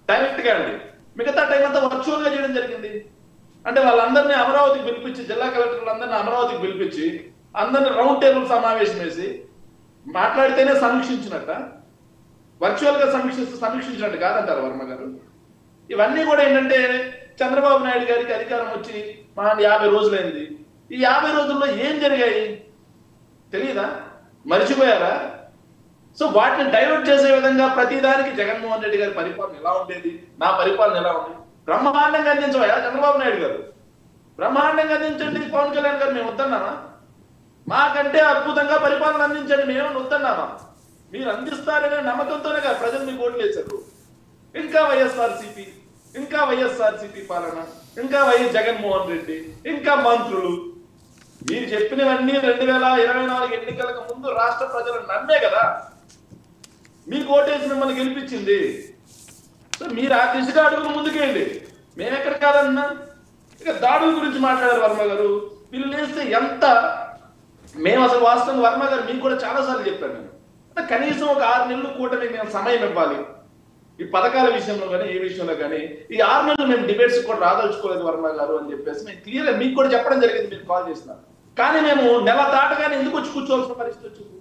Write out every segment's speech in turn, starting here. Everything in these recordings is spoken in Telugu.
డైరెక్ట్ గా అండి. మిగతా టైం అంతా వర్చువల్ గా చేయడం జరిగింది. అంటే వాళ్ళందరినీ అమరావతికి పిలిపించి, జిల్లా కలెక్టర్లందరినీ అమరావతికి పిలిపించి అందరినీ రౌండ్ టేబుల్ సమావేశం వేసి మాట్లాడితేనే సమీక్షించినట్ట, వర్చువల్ గా సమీక్షించినట్టు కాదంటారు వర్మ గారు. ఇవన్నీ కూడా ఏంటంటే చంద్రబాబు నాయుడు గారికి అధికారం వచ్చి 50 రోజులైంది. ఈ 50 రోజుల్లో ఏం జరిగాయి తెలియదా? మర్చిపోయారా? సో వాటిని డైవర్ట్ చేసే విధంగా ప్రతిదానికి జగన్మోహన్ రెడ్డి గారి పరిపాలన ఎలా ఉండేది, నా పరిపాలన ఎలా ఉంది, బ్రహ్మాండంగా అందించవా చంద్రబాబు నాయుడు గారు? బ్రహ్మాండంగా అందించండి. పవన్ కళ్యాణ్ గారు మేము వద్దన్నామా? మాకంటే అద్భుతంగా పరిపాలన అందించండి మేము వద్దన్నామా? మీరు అందిస్తారనే నమ్మకంతోనే కదా ప్రజలు మీకు ఓట్లు వేశారు. ఇంకా వైఎస్ఆర్సీపీ పాలన, ఇంకా జగన్మోహన్ రెడ్డి, ఇంకా మంత్రులు. మీరు చెప్పినవన్నీ 2024 ఎన్నికలకు ముందు రాష్ట్ర ప్రజలు నమ్మే కదా మీకు ఓటేసి మిమ్మల్ని గెలిపించింది. సో మీరు ఆ దిశగా అడుగులు ముందుకేయండి, మేము ఎక్కడ కాదన్నా. ఇక దాడుల గురించి మాట్లాడారు వర్మ గారు. వీళ్ళు వేస్తే ఎంత, మేము అసలు వాస్తవంగా వర్మ గారు మీకు కూడా చాలాసార్లు చెప్పాను నేను, అంటే కనీసం ఒక 6 నెలలు కూటమి మేము సమయం ఇవ్వాలి ఈ పథకాల విషయంలో కానీ ఏ విషయంలో కానీ. ఈ 6 నెలలు మేము డిబేట్స్ కూడా రాదలుచుకోలేదు వర్మ గారు అని చెప్పేసి మేము క్లియర్గా మీకు కూడా చెప్పడం జరిగింది. మీరు కాల్ చేస్తున్నారు కానీ మేము నెల దాటగానే ఎందుకు వచ్చి కూర్చోవాల్సిన పరిస్థితి వచ్చింది?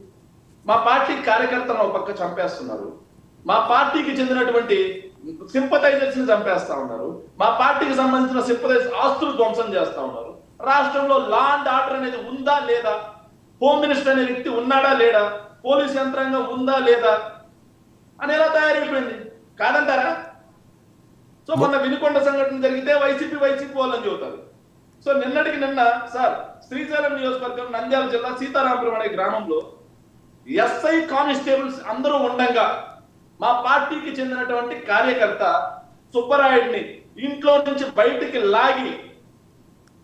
మా పార్టీ కార్యకర్తలను ఒక పక్క చంపేస్తున్నారు, మా పార్టీకి చెందినటువంటి సింపథైజర్స్ ని చంపేస్తా ఉన్నారు, మా పార్టీకి సంబంధించిన సింపథైజర్స్ ఆస్తులు ధ్వంసం చేస్తా ఉన్నారు. రాష్ట్రంలో లా అండ్ ఆర్డర్ అనేది ఉందా లేదా, హోమ్ మినిస్టర్ అనే వ్యక్తి ఉన్నాడా లేడా, పోలీస్ యంత్రాంగం ఉందా లేదా అని ఎలా తయారైపోయింది కాదంటారా? సో మొన్న వినుకొండ సంఘటన జరిగితే వైసీపీ వాళ్ళని చెబుతారు. సో నిన్నటికి నిన్న సార్ శ్రీశైలం నియోజకవర్గం నంద్యాల జిల్లా సీతారామపురం అనే గ్రామంలో ఎస్ఐ కానిస్టేబుల్స్ అందరూ ఉండగా మా పార్టీకి చెందినటువంటి కార్యకర్త సుబ్బరాయుడిని ఇంట్లో నుంచి బయటికి లాగి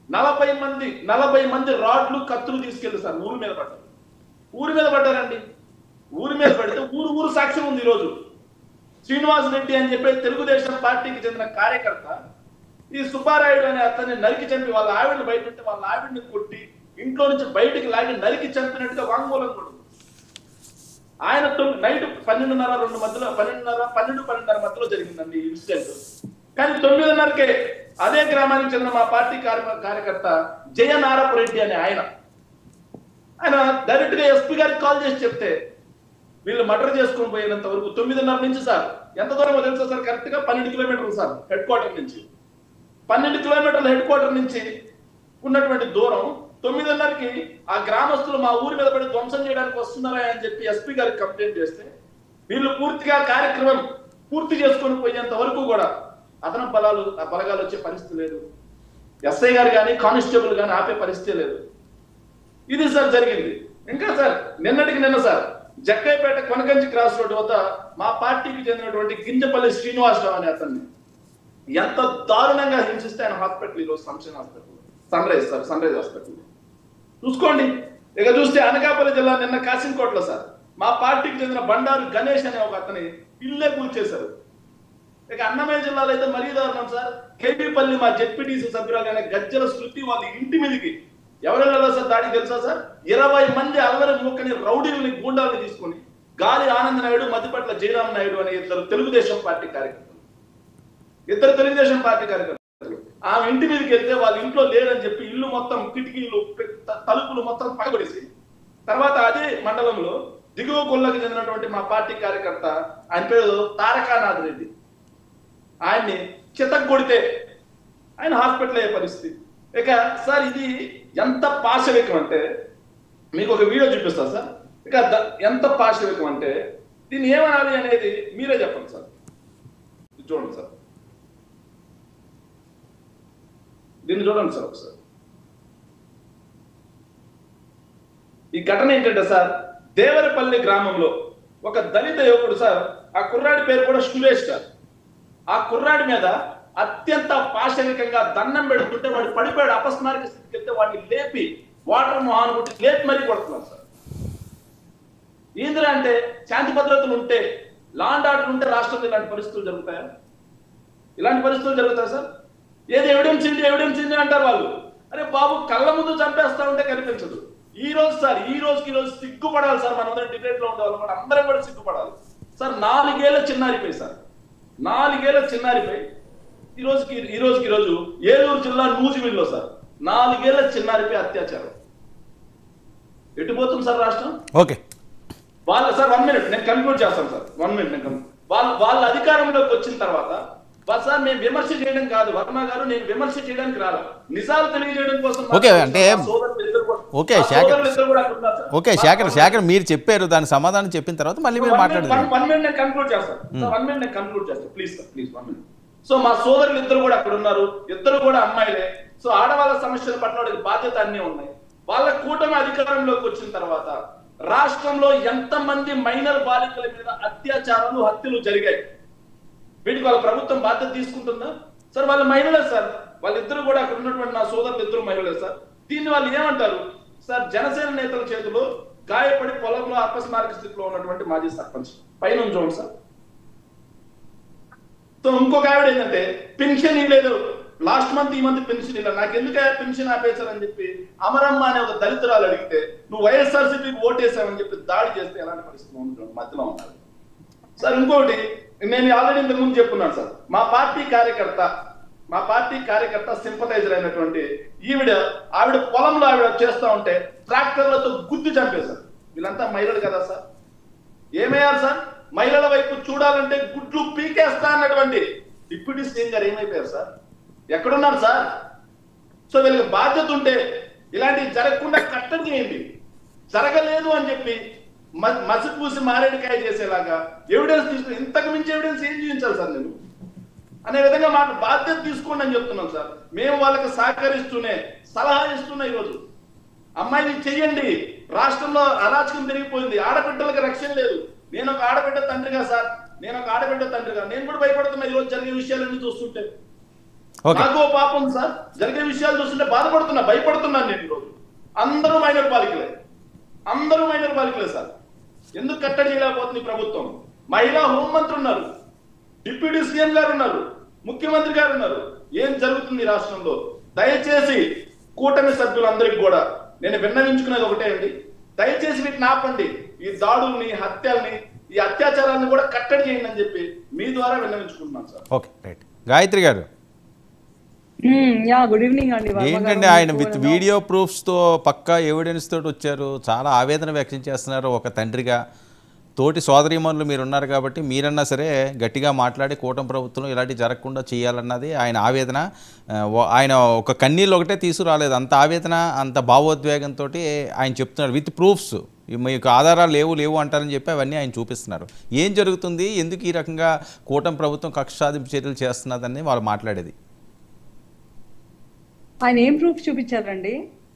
40 మంది రాడ్లు కత్తులు తీసుకెళ్ళి సార్ ఊరి మీద పడ్డారండి. ఊరి మీద పడితే ఊరు సాక్ష్యం ఉంది. ఈరోజు శ్రీనివాస్ రెడ్డి అని చెప్పి తెలుగుదేశం పార్టీకి చెందిన కార్యకర్త ఈ సుబ్బారాయుడు అనే అతన్ని నరికి చంపి వాళ్ళ ఆవిడని బయట ఉంటే వాళ్ళ ఆవిడని కొట్టి ఇంట్లో నుంచి బయటికి లాగి నరికి చంపినట్టుగా వాంగ్మూలం కూడా ఆయన నైట్ 12:30 మధ్యలో 12:30 మధ్యలో జరిగిందండి ఈ ఇన్సిడెంట్. కానీ 9:30కే అదే గ్రామానికి చెందిన మా పార్టీ కార్యకర్త జయనారపురెడ్డి అనే ఆయన డైరెక్ట్ గా ఎస్పీ గారికి కాల్ చేసి చెప్తే వీళ్ళు మర్డర్ చేసుకొని పోయినంత వరకు 9:30 నుంచి సార్ ఎంత దూరమో తెలుసా సార్? కరెక్ట్ గా 12 కిలోమీటర్లు సార్ హెడ్ క్వార్టర్ నుంచి. 12 కిలోమీటర్ల హెడ్ క్వార్టర్ నుంచి ఉన్నటువంటి దూరం 9:30కి ఆ గ్రామస్తులు మా ఊరి మీద పడి ధ్వంసం చేయడానికి వస్తున్నారా అని చెప్పి ఎస్పీ గారికి కంప్లైంట్ చేస్తే వీళ్ళు పూర్తిగా కార్యక్రమం పూర్తి చేసుకొని పోయేంత వరకు కూడా అదనపు బలగాలు వచ్చే పరిస్థితి లేదు. ఎస్ఐ గారు కానీ కానిస్టేబుల్ కానీ ఆపే పరిస్థితి లేదు. ఇది సార్ జరిగింది. ఇంకా సార్ నిన్నటికి నిన్న సార్ జక్కైపేట కొనగంచి క్రాస్ రోడ్ వద్ద మా పార్టీకి చెందినటువంటి గింజపల్లి శ్రీనివాసరావు అనే అతన్ని ఎంత దారుణంగా హింసిస్తే ఆయన హాస్పిటల్ ఈరోజు సంక్షేమ హాస్పిటల్ సన్రైజ్ హాస్పిటల్ చూసుకోండి. ఇక చూస్తే అనకాపల్లి జిల్లా నిన్న కాసింకోటలో సార్ మా పార్టీకి చెందిన బండారు గణేష్ అనే ఒక అతని ఇల్లే కూల్చేశారు. ఇక అన్నమయ్య జిల్లాలో అయితే మరీ దారుణం సార్. కేపీపల్లి మా జెడ్పీటీసీ సభ్యురాలైన గజ్జల శృతి వాళ్ళ ఇంటి మీదకి ఎవరెళ్ళలో సార్ దాడి తెలుసా సార్? 20 మంది అల్లరి మూకని రౌడీలని గూండాలని తీసుకొని గాలి ఆనంద్ నాయుడు, మధ్యపట్ల జయరామ్ నాయుడు అనే ఇద్దరు తెలుగుదేశం పార్టీ కార్యకర్తలు ఆమె ఇంటి మీదకి వెళ్తే వాళ్ళ ఇంట్లో లేరని చెప్పి ఇల్లు మొత్తం కిటికీలు తలుపులు మొత్తం పగబడేసి తర్వాత అదే మండలంలో దిగువ గొల్లకు చెందినటువంటి మా పార్టీ కార్యకర్త ఆయన పేరు తారకానాథ్ రెడ్డి ఆయన్ని చితక్ కొడితే ఆయన హాస్పిటల్ అయ్యే పరిస్థితి. ఇక సార్ ఇది ఎంత పాశవికం అంటే మీకు ఒక వీడియో చూపిస్తా సార్. ఇక ఎంత పాశవికం అంటే దీన్ని ఏమనాలి అనేది మీరే చెప్పండి సార్. చూడండి సార్, దీన్ని చూడండి సార్ ఒకసారి. ఈ ఘటన ఏంటంటే సార్ దేవరపల్లి గ్రామంలో ఒక దళిత యువకుడు సార్, ఆ కుర్రాడి పేరు కూడా సురేష్ గారు. ఆ కుర్రాడి మీద అత్యంత పాశవికంగా దండం పెడుతుంటే వాడు పడిపోయాడు, అపస్మారక స్థితికి వెళ్తే వాడిని లేపి వాటర్ మొహాన్ కొట్టి లేపి మరీ కొడుతున్నారు సార్. ఏంద్రా అంటే శాంతి భద్రతలు ఉంటే, లా అండ్ ఆర్డర్ ఉంటే రాష్ట్రంలో ఇలాంటి పరిస్థితులు జరుగుతాయా? ఇలాంటి పరిస్థితులు జరుగుతాయి సార్. ఏది ఎవిడెన్స్ ఇండి అంటారు వాళ్ళు. అరే బాబు కళ్ళ ముందు చంపేస్తా ఉంటే కనిపించదు. ఈ రోజు సార్ ఈ రోజుకి సిగ్గుపడాలి సార్. మనం డిబేట్ లో ఉండేవాళ్ళం కూడా అందరం కూడా సిగ్గుపడాలి సార్. 4 ఏళ్ళ చిన్నారిపోయి సార్ 4 ఏళ్ల చిన్నారిపై ఈరోజు ఏలూరు జిల్లా నూజివీడులో సార్ 4 ఏళ్ల చిన్నారిపై అత్యాచారం. ఎటుపోతుంది సార్ రాష్ట్రం? ఓకే సార్ 1 మినిట్ నేను కంక్లూడ్ చేస్తాను సార్. 1 మినిట్ వాళ్ళ అధికారంలోకి వచ్చిన తర్వాత సార్ మేము విమర్శ చేయడం కాదు, వర్మ గారు నేను విమర్శ చేయడానికి రాలా, నిజాలు తెలియజేయడం కోసం. ఓకే అంటే ఓకే శేఖర్ మీరు చెప్పారు, దాని సమాధానం చెప్పిన తర్వాత మళ్ళీ మీరు మాట్లాడదాం. 1 మినిట్ నేను కంక్లూడ్ చేస్తాను. 1 మినిట్ నేను కంక్లూడ్ చేస్తాను please sir, please 1 minute. So మా సోదరులు ఇద్దరు కూడా అక్కడ ఉన్నారు, ఇద్దరు కూడా అమ్మాయిలే. సో ఆడవాళ్ళ సమస్యల పట్ల బాధ్యత అన్నీ ఉన్నాయి. వాళ్ళ కూటమి అధికారంలోకి వచ్చిన తర్వాత రాష్ట్రంలో ఎంతమంది మైనర్ బాలికల మీద అత్యాచారాలు, హత్యలు జరిగాయి, వీటికి వాళ్ళ ప్రభుత్వం బాధ్యత తీసుకుంటుందా సార్? వాళ్ళ మహిళలే సార్, వాళ్ళిద్దరు కూడా అక్కడ ఉన్నటువంటి నా సోదరులు ఇద్దరు మహిళలే సార్. దీన్ని వాళ్ళు ఏమంటారు సార్? జనసేన నేతల చేతిలో గాయపడి పొలంలో అపస్మారక స్థితిలో ఉన్నటువంటి మాజీ సర్పంచ్ పైన చూడండి సార్. సో ఇంకొక ఆవిడ ఏంటంటే పెన్షన్ ఇవ్వలేదు, లాస్ట్ మంత్ ఈ మంత్ పెన్షన్ ఇవ్వలేదు, నాకు ఎందుకు పెన్షన్ ఆపేశారని చెప్పి అమరమ్మ అనే ఒక దళితురాలు అడిగితే నువ్వు వైఎస్ఆర్సీపీకి ఓటేసావని చెప్పి దాడి చేస్తే ఎలాంటి పరిస్థితి ఉంటుంది మధ్యలో ఉన్నారు సార్. ఇంకోటి నేను ఆల్రెడీ ఇంతకు ముందు చెప్పున్నాను సార్, మా పార్టీ కార్యకర్త సింపథైజర్ అయినటువంటి ఆవిడ పొలంలో ఆవిడ చేస్తా ఉంటే ట్రాక్టర్లతో గుద్ది చంపేశారు. వీళ్ళంతా మహిళలు కదా సార్? ఏమయ్యారు సార్? మహిళల వైపు చూడాలంటే గుడ్లు పీకేస్తా అన్నటువంటి డిప్యూటీ సీఎం గారు ఏమైపోయారు సార్? ఎక్కడున్నారు సార్? సో వీళ్ళకి బాధ్యత ఉంటే ఇలాంటివి జరగకుండా కట్టడి చేయండి. జరగలేదు అని చెప్పి మసిపూసి మారేడుకాయ చేసేలాగా ఎవిడెన్స్ తీసుకుని ఇంతకు మించి ఎవిడెన్స్ ఏం చూపించాలి సార్ నేను అనే విధంగా బాధ్యత తీసుకోండి అని చెప్తున్నాం సార్. మేము వాళ్ళకి సహకరిస్తూనే సలహా ఇస్తున్నా ఈరోజు అమ్మాయిని చెయ్యండి. రాష్ట్రంలో అరాచకం పెరిగిపోయింది, ఆడబిడ్డలకు రక్షణ లేదు. నేను ఒక ఆడబిడ్డ తండ్రిగా సార్, నేను కూడా భయపడుతున్నా ఈరోజు జరిగే విషయాలన్నీ చూస్తుంటే. నాకో పాపం సార్, జరిగే విషయాలు చూస్తుంటే బాధపడుతున్నా, భయపడుతున్నాను నేను ఈరోజు. అందరూ మైనర్ బాలికలే సార్. ఎందుకు కట్టడి చేయలేకపోతుంది ప్రభుత్వం? మహిళా హోంమంత్రి ఉన్నారు, డిప్యూటీ సీఎం గారు ఉన్నారు, ముఖ్యమంత్రి గారు ఉన్నారు. ఏం జరుగుతుంది రాష్ట్రంలో? దయచేసి కూటమి సభ్యులందరికీ కూడా నేను విన్నవించుకునేది ఒకటే అండి, దయచేసి వీటిని ఆపండి. ఈ దాడుల్ని, హత్యల్ని, ఈ అత్యాచారాలను కూడా కట్టడి చేయండి అని చెప్పి మీ ద్వారా విన్నవించుకుంటున్నాను సార్. Okay right. గాయత్రి గారు గుడ్ ఈవినింగ్ అండి. ఏంటంటే ఆయన విత్ వీడియో ప్రూఫ్స్ తో పక్కా ఎవిడెన్స్ తోటి వచ్చారు, చాలా ఆవేదన వ్యక్తం చేస్తున్నారు. ఒక తండ్రిగా తోటి సోదరీమణులు మీరు ఉన్నారు కాబట్టి మీరన్నా సరే గట్టిగా మాట్లాడి కూటమి ప్రభుత్వం ఇలాంటి జరగకుండా చేయాలన్నది ఆయన ఆవేదన. ఆయన ఒక కన్నీళ్ళు ఒకటే తీసుకురాలేదు, అంత ఆవేదన అంత భావోద్వేగంతో ఆయన చెప్తున్నారు విత్ ప్రూఫ్స్. మీకు ఆధారాలు లేవు అంటారని చెప్పి అవన్నీ ఆయన చూపిస్తున్నారు. ఏం జరుగుతుంది, ఎందుకు ఈ రకంగా కూటమి ప్రభుత్వం కక్ష సాధింపు చర్యలు చేస్తున్నదని వాళ్ళు మాట్లాడేది. ఆయన ఏం ప్రూఫ్ చూపించారండి?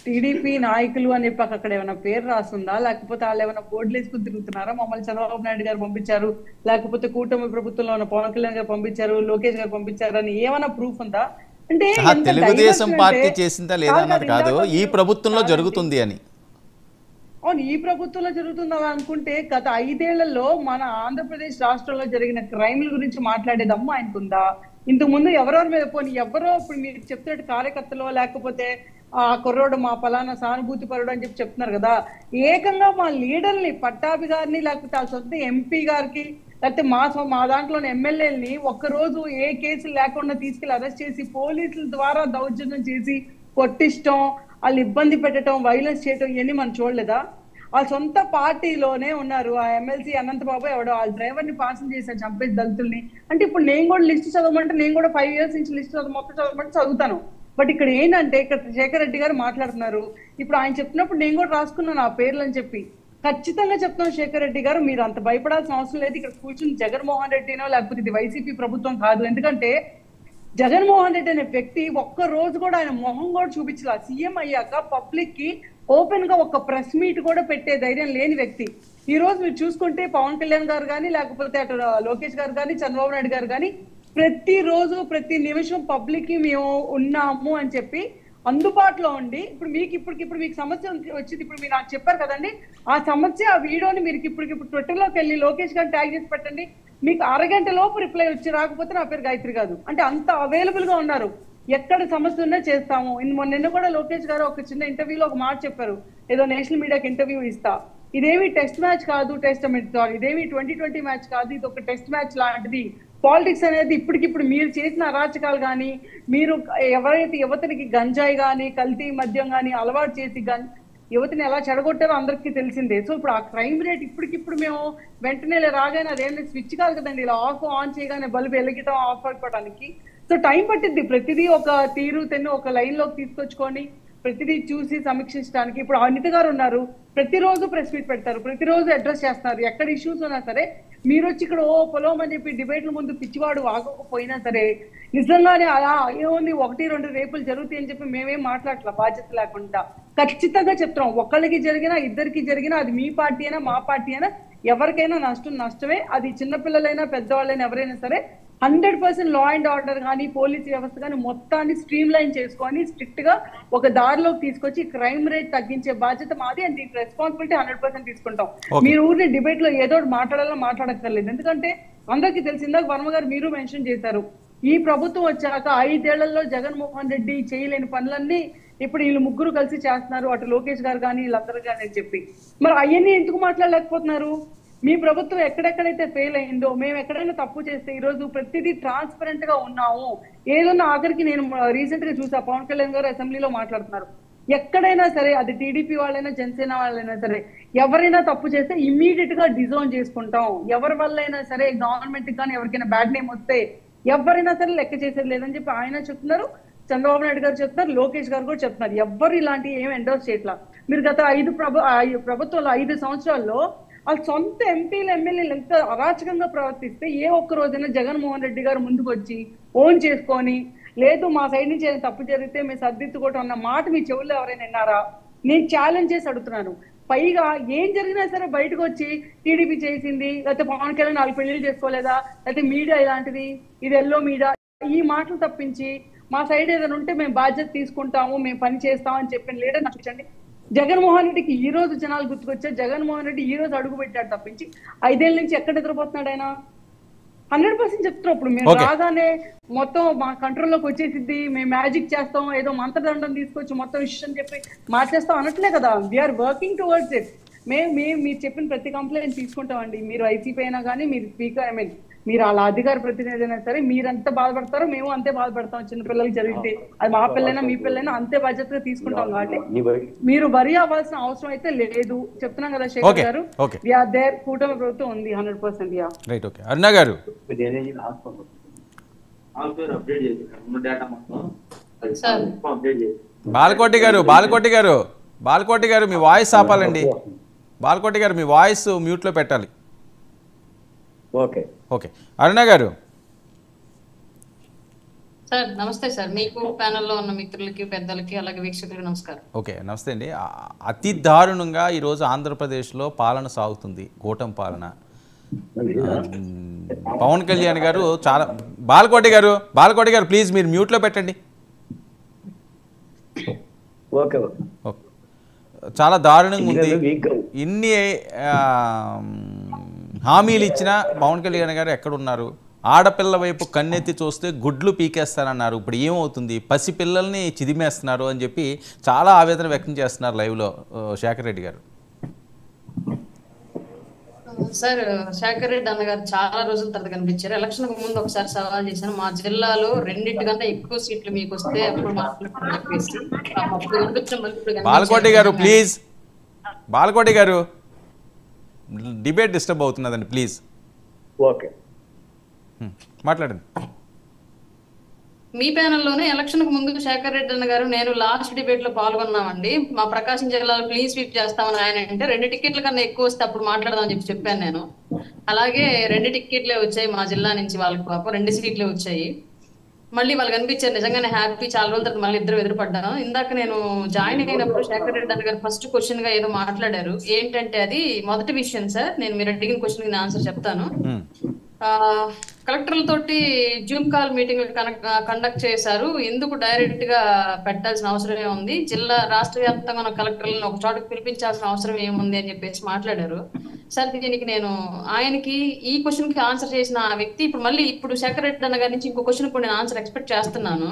టీడీపీ నాయకులు అని చెప్పి అక్కడ ఏమైనా పేరు రాస్తుందా, లేకపోతే వాళ్ళు ఏమైనా బోర్డులు వేసుకుని తిరుగుతున్నారా? మమ్మల్ని చంద్రబాబు నాయుడు గారు పంపించారు, లేకపోతే కూటమి ప్రభుత్వంలో ఉన్న పవన్ కళ్యాణ్ గారు పంపించారు, లోకేష్ గారు పంపించారు అని ఏమైనా ప్రూఫ్ ఉందా? అంటే తెలుగుదేశం పార్టీ చేసిందా లేదా అన్నది కాదు, ఈ ప్రభుత్వంలో జరుగుతుంది అని. అవును, ఈ ప్రభుత్వంలో జరుగుతుందా అనుకుంటే గత 5 ఏళ్లలో మన ఆంధ్రప్రదేశ్ రాష్ట్రంలో జరిగిన క్రైమ్ల గురించి మాట్లాడేదమ్మా ఆయనకుందా? ఇంతకు ముందు ఎవరెవరి మీద పోనీ ఎవరో ఇప్పుడు మీరు చెప్తున్నట్టు కార్యకర్తలో లేకపోతే ఆ కుర్రోడు మా ఫలానా సానుభూతి పరుడు అని చెప్పి చెప్తున్నారు కదా, ఏకంగా మా లీడర్ని పట్టాభి గారిని లేకపోతే ఆ సొంత ఎంపీ గారికి లేకపోతే మా దాంట్లోని ఎమ్మెల్యేలని ఒక్కరోజు ఏ కేసులు లేకుండా తీసుకెళ్లి అరెస్ట్ చేసి పోలీసుల ద్వారా దౌర్జన్యం చేసి కొట్టిష్టం, వాళ్ళు ఇబ్బంది పెట్టడం, వైలెన్స్ చేయటం ఇవన్నీ మనం చూడలేదా? వాళ్ళ సొంత పార్టీలోనే ఉన్నారు. ఆ ఎమ్మెల్సీ అనంతబాబు ఎవడో వాళ్ళ డ్రైవర్ని పాసం చేశారు, చంపేసి దళితుల్ని. అంటే ఇప్పుడు నేను కూడా లిస్ట్ చదవమంటే నేను కూడా 5 years నుంచి లిస్ట్ మొత్తం చదవమంటే చదువుతాను. బట్ ఇక్కడ ఏంటంటే ఇక్కడ శేఖర్ రెడ్డి గారు మాట్లాడుతున్నారు, ఇప్పుడు ఆయన చెప్తున్నప్పుడు నేను కూడా రాసుకున్నాను ఆ పేర్లు అని చెప్పి. ఖచ్చితంగా చెప్తున్నాను శేఖర్ రెడ్డి గారు, మీరు అంత భయపడాల్సిన అవసరం లేదు. ఇక్కడ కూర్చుని జగన్మోహన్ రెడ్డినో లేకపోతే ఇది వైసీపీ ప్రభుత్వం కాదు. ఎందుకంటే జగన్మోహన్ రెడ్డి అనే వ్యక్తి ఒక్క రోజు కూడా ఆయన మొహం కూడా చూపించాల. సీఎం అయ్యాక పబ్లిక్ కి ఓపెన్ గా ఒక ప్రెస్ మీట్ కూడా పెట్టే ధైర్యం లేని వ్యక్తి. ఈ రోజు మీరు చూసుకుంటే పవన్ కళ్యాణ్ గారు కానీ లేకపోతే అటు లోకేష్ గారు కానీ చంద్రబాబు నాయుడు గారు కానీ ప్రతిరోజు ప్రతి నిమిషం పబ్లిక్ కి మేము ఉన్నాము అని చెప్పి అందుబాటులో ఉండి ఇప్పుడు మీకు సమస్య వచ్చింది. ఇప్పుడు మీరు నాకు చెప్పారు కదండి, ఆ సమస్య ఆ వీడియోని మీరు ఇప్పుడు ట్విట్టర్లోకి వెళ్ళి లోకేష్ గారిని ట్యాగ్ చేసి పెట్టండి, మీకు అరగంట లోపు రిప్లై వచ్చి రాకపోతే నా పేరు గాయత్రి కాదు. అంటే అంత అవైలబుల్ గా ఉన్నారు, ఎక్కడ సమస్య ఉన్నా చేస్తాము. నిన్న కూడా లోకేష్ గారు ఒక చిన్న ఇంటర్వ్యూలో ఒక మాట చెప్పారు, ఏదో నేషనల్ మీడియాకి ఇంటర్వ్యూ ఇస్తా, ఇదేమి టెస్ట్ మ్యాచ్ కాదు, ఇదేమి 2020 మ్యాచ్ కాదు, ఇది ఒక టెస్ట్ మ్యాచ్ లాంటిది. పాలిటిక్స్ అనేది ఇప్పటికిప్పుడు మీరు చేసిన అరాచకాలు కానీ, మీరు ఎవరైతే యువతనికి గంజాయి కానీ కల్తీ మద్యం కానీ అలవాటు చేసి యువతిని ఎలా చెడగొట్టారో అందరికీ తెలిసిందే. సో ఇప్పుడు ఆ క్రైమ్ రేట్ ఇప్పటికిప్పుడు మేము వెంటనే రాగానే అదేమి స్విచ్ కాదు కదండి, ఇలా ఆఫ్ ఆన్ చేయగానే బల్బు వెలిగిటం ఆఫ్ అయిపోవడానికి. సో టైం పట్టిద్ది. ప్రతిదీ ఒక తీరు తెన్ను ఒక లైన్ లోకి తీసుకొచ్చుకొని ప్రతిదీ చూసి సమీక్షించడానికి. ఇప్పుడు అనిత గారు ఉన్నారు, ప్రతిరోజు ప్రెస్ మీట్ పెడతారు, ప్రతిరోజు అడ్రస్ చేస్తున్నారు. ఎక్కడ ఇష్యూస్ ఉన్నా సరే మీరు వచ్చి ఇక్కడ పొలం అని చెప్పి డిబేట్ల ముందు పిచ్చివాడు ఆగకపోయినా సరే నిజంగానే అలా ఏముంది 1-2 రేపులు జరుగుతాయి అని చెప్పి మేమేం మాట్లాడట్లా బాధ్యత లేకుండా. ఖచ్చితంగా చెప్తున్నాం, ఒక్కళ్ళకి జరిగినా ఇద్దరికి జరిగినా అది మీ పార్టీ అయినా మా పార్టీ అయినా ఎవరికైనా నష్టమే. అది చిన్నపిల్లలైనా పెద్దవాళ్ళైనా ఎవరైనా సరే 100% లా అండ్ ఆర్డర్ కానీ పోలీస్ వ్యవస్థ కానీ మొత్తాన్ని స్ట్రీమ్ లైన్ చేసుకొని స్ట్రిక్ట్ గా ఒక దారిలోకి తీసుకొచ్చి క్రైమ్ రేట్ తగ్గించే బాధ్యత మాది. అండ్ దీనికి రెస్పాన్సిబిలిటీ 100% తీసుకుంటాం. మీరు ఊరిని డిబేట్ లో ఏదో మాట్లాడక్కర్లేదు. ఎందుకంటే అందరికీ తెలిసిందా, వర్మ గారు మీరు మెన్షన్ చేశారు, ఈ ప్రభుత్వం వచ్చాక 5 ఏళ్లలో జగన్మోహన్ రెడ్డి చేయలేని పనులన్నీ ఇప్పుడు వీళ్ళు ముగ్గురు కలిసి చేస్తున్నారు, అటు లోకేష్ గారు కానీ వీళ్ళందరూ కానీ అని చెప్పి. మరి అవన్నీ ఎందుకు మాట్లాడలేకపోతున్నారు? మీ ప్రభుత్వం ఎక్కడెక్కడైతే ఫెయిల్ అయిందో, మేము ఎక్కడైనా తప్పు చేస్తే ఈ రోజు ప్రతిదీ ట్రాన్స్పరెంట్ గా ఉన్నాము. ఏదన్నా ఆఖరికి నేను రీసెంట్ గా చూసా, పవన్ కళ్యాణ్ గారు అసెంబ్లీలో మాట్లాడుతున్నారు, ఎక్కడైనా సరే అది టీడీపీ వాళ్ళైనా జనసేన వాళ్ళైనా సరే ఎవరైనా తప్పు చేస్తే ఇమ్మీడియట్ గా డిజోన్ చేసుకుంటాం. ఎవరి వల్ల అయినా సరే గవర్నమెంట్ కానీ ఎవరికైనా బ్యాడ్ నేమ్ వస్తే ఎవరైనా సరే లెక్క చేసేది లేదని చెప్పి ఆయన చెప్తున్నారు, చంద్రబాబు నాయుడు గారు చెప్తున్నారు, లోకేష్ గారు కూడా చెప్తున్నారు. ఎవ్వరు ఇలాంటి ఏం ఎండోర్స్ చేయట్లా. మీరు గత 5 ప్రభుత్వంలో 5 సంవత్సరాల్లో వాళ్ళ సొంత ఎంపీలు ఎమ్మెల్యేలు ఎంత అరాచకంగా ప్రవర్తిస్తే ఏ ఒక్క రోజైనా జగన్మోహన్ రెడ్డి గారు ముందుకు వచ్చి ఓన్ చేసుకొని, లేదు మా సైడ్ నుంచి ఏదైనా తప్పు జరిగితే మేము సర్దిద్దుకోవటం అన్న మాట మీ చెవుల్లో ఎవరైనా విన్నారా? నేను ఛాలెంజ్ చేసి అడుగుతున్నాను. పైగా ఏం జరిగినా సరే బయటకు వచ్చి టీడీపీ చేసింది, లేకపోతే పవన్ కళ్యాణ్ 4 పెళ్లిళ్ళు చేసుకోలేదా, లేకపోతే మీడియా ఇలాంటిది, ఇది ఎల్లో మీడియా, ఈ మాటలు తప్పించి మా సైడ్ ఏదైనా ఉంటే మేము బాధ్యత తీసుకుంటాము, మేము పని చేస్తామని చెప్పిన లీడర్ నాకు చూడండి. జగన్మోహన్ రెడ్డికి ఈ రోజు జనాలు గుర్తుకొచ్చారు, జగన్మోహన్ రెడ్డి ఈ రోజు అడుగు పెట్టాడు తప్పించి 5 ఏళ్ల నుంచి ఎక్కడ నిద్రపోతున్నాడు ఆయన? 100% చెప్తున్నారు. ఇప్పుడు మేము రాగానే మొత్తం మా కంట్రోల్లోకి వచ్చేసిద్ది, మేము మ్యాజిక్ చేస్తాం, ఏదో మంత్రదండం తీసుకొచ్చి మొత్తం విషయం చెప్పి మార్చేస్తాం అనట్లే కదా. We are working towards it. మేము మీరు చెప్పిన ప్రతి కంప్లైంట్ తీసుకుంటామండి. మీరు ఐసీపీ అయినా కానీ, మీరు స్పీకర్ మీరు వాళ్ళ అధికార ప్రతినిధి అయినా సరే, మీరు ఎంత బాధపడతారో మేము అంతే బాధపడతాం. చిన్న పిల్లలకి జరిగితే అది మా పిల్లైనా మీ పిల్లైనా అంతే బాధ్యతగా తీసుకుంటాం. కాబట్టి మీరు వరి అవ్వాల్సిన అవసరం అయితే లేదు. చెప్తున్నాం కదా శేఖర్ గారు, వీఆర్ దేర్. కూటమి ప్రభుత్వం ఉంది 100%. Right, okay. అరుణ గారు, బాలకోటి గారు మీ వాయిస్ ఆపాలండి. బాలకోటి గారు మీ వాయిస్ మ్యూట్లో పెట్టాలి. Okay okay. అరుణ గారు సార్ నమస్తే సార్. మీకు ప్యానెల్లో ఉన్న మిత్రులకి, పెద్దలకి, అలాగే వీక్షకులకి నమస్కారం. ఓకే, నమస్తే అండి. అతి దారుణంగా ఈరోజు ఆంధ్రప్రదేశ్లో పాలన సాగుతుంది, కూటమి పాలన. పవన్ కళ్యాణ్ గారు చాలా బాలకోటి గారు ప్లీజ్ మీరు మ్యూట్లో పెట్టండి. ఓకే, చాలా దారుణంగా ఉంది. ఇన్ని హామీలు ఇచ్చిన పవన్ కళ్యాణ్ గారు ఎక్కడున్నారు? ఆడపిల్ల వైపు కన్నెత్తి చూస్తే గుడ్లు పీకేస్తానన్నారు. ఇప్పుడు ఏమవుతుంది? పసిపిల్లల్ని చిదిమేస్తున్నారు అని చెప్పి చాలా ఆవేదన వ్యక్తం చేస్తున్నారు లైవ్లో శేఖర్ రెడ్డి గారు. సార్, శేఖర్ రెడ్డి అన్నగారు చాలా రోజుల తర్వాత కనిపించారు. ఎలక్షన్ ముందు ఒకసారి సవాల్ చేశాను, మా జిల్లాలో 2 ఎక్కువ సీట్లు మీకు వస్తే అప్పుడు బాలకోటి గారు ప్లీజ్, బాలకోటి గారు డిబేట్ డిస్టర్బ్ అవుతున్నదండి, ప్లీజ్. ఓకే, మాట్లాడండి. మీ ప్యానెల్లోనే ఎలక్షన్ కు ముందు శేఖర్ రెడ్డి అన్న గారు నేను లాస్ట్ డిబేట్ లో పాల్గొన్నామండి, మా ప్రకాశం జిల్లాలో క్లీన్ స్వీప్ చేస్తామని ఆయన అంటే 2 టికెట్ల కన్నా ఎక్కువ వస్తే అప్పుడు మాట్లాడదామని చెప్పాను నేను. అలాగే 2 టికెట్లే వచ్చాయి మా జిల్లా నుంచి, వాళ్ళకి పాపం 2 సీట్లే వచ్చాయి. మళ్ళీ వాళ్ళు కనిపించారు, నిజంగానే హ్యాపీ. చాలా రోజుల తర్వాత మళ్ళీ ఇద్దరు ఎదురుపడ్డాను. ఇందాక నేను జాయిన్ అయినప్పుడు శేఖర్ రెడ్డి అన్న గారు ఫస్ట్ క్వశ్చన్ గా ఏదో మాట్లాడారు. ఏంటంటే అది మొదటి విషయం సార్, నేను మీరు అడిగిన క్వశ్చన్ కి ఆన్సర్ చెప్తాను. కలెక్టర్లతోటి జూమ్ కాల్ మీటింగ్ కండక్ట్ చేశారు, ఎందుకు డైరెక్ట్ గా పెట్టాల్సిన అవసరమే ఉంది, జిల్లా రాష్ట్ర వ్యాప్తంగా ఉన్న కలెక్టర్లను ఒక చోటకు పిలిపించాల్సిన అవసరం ఏముంది అని చెప్పేసి మాట్లాడారు. సార్ దీనికి నేను ఆయనకి ఈ క్వశ్చన్ కి ఆన్సర్ చేసిన ఆ వ్యక్తి ఇప్పుడు శేఖర్ రెడ్డి అన్న గారి నుంచి ఇంకో క్వశ్చన్ కూడా నేను ఆన్సర్ ఎక్స్పెక్ట్ చేస్తున్నాను.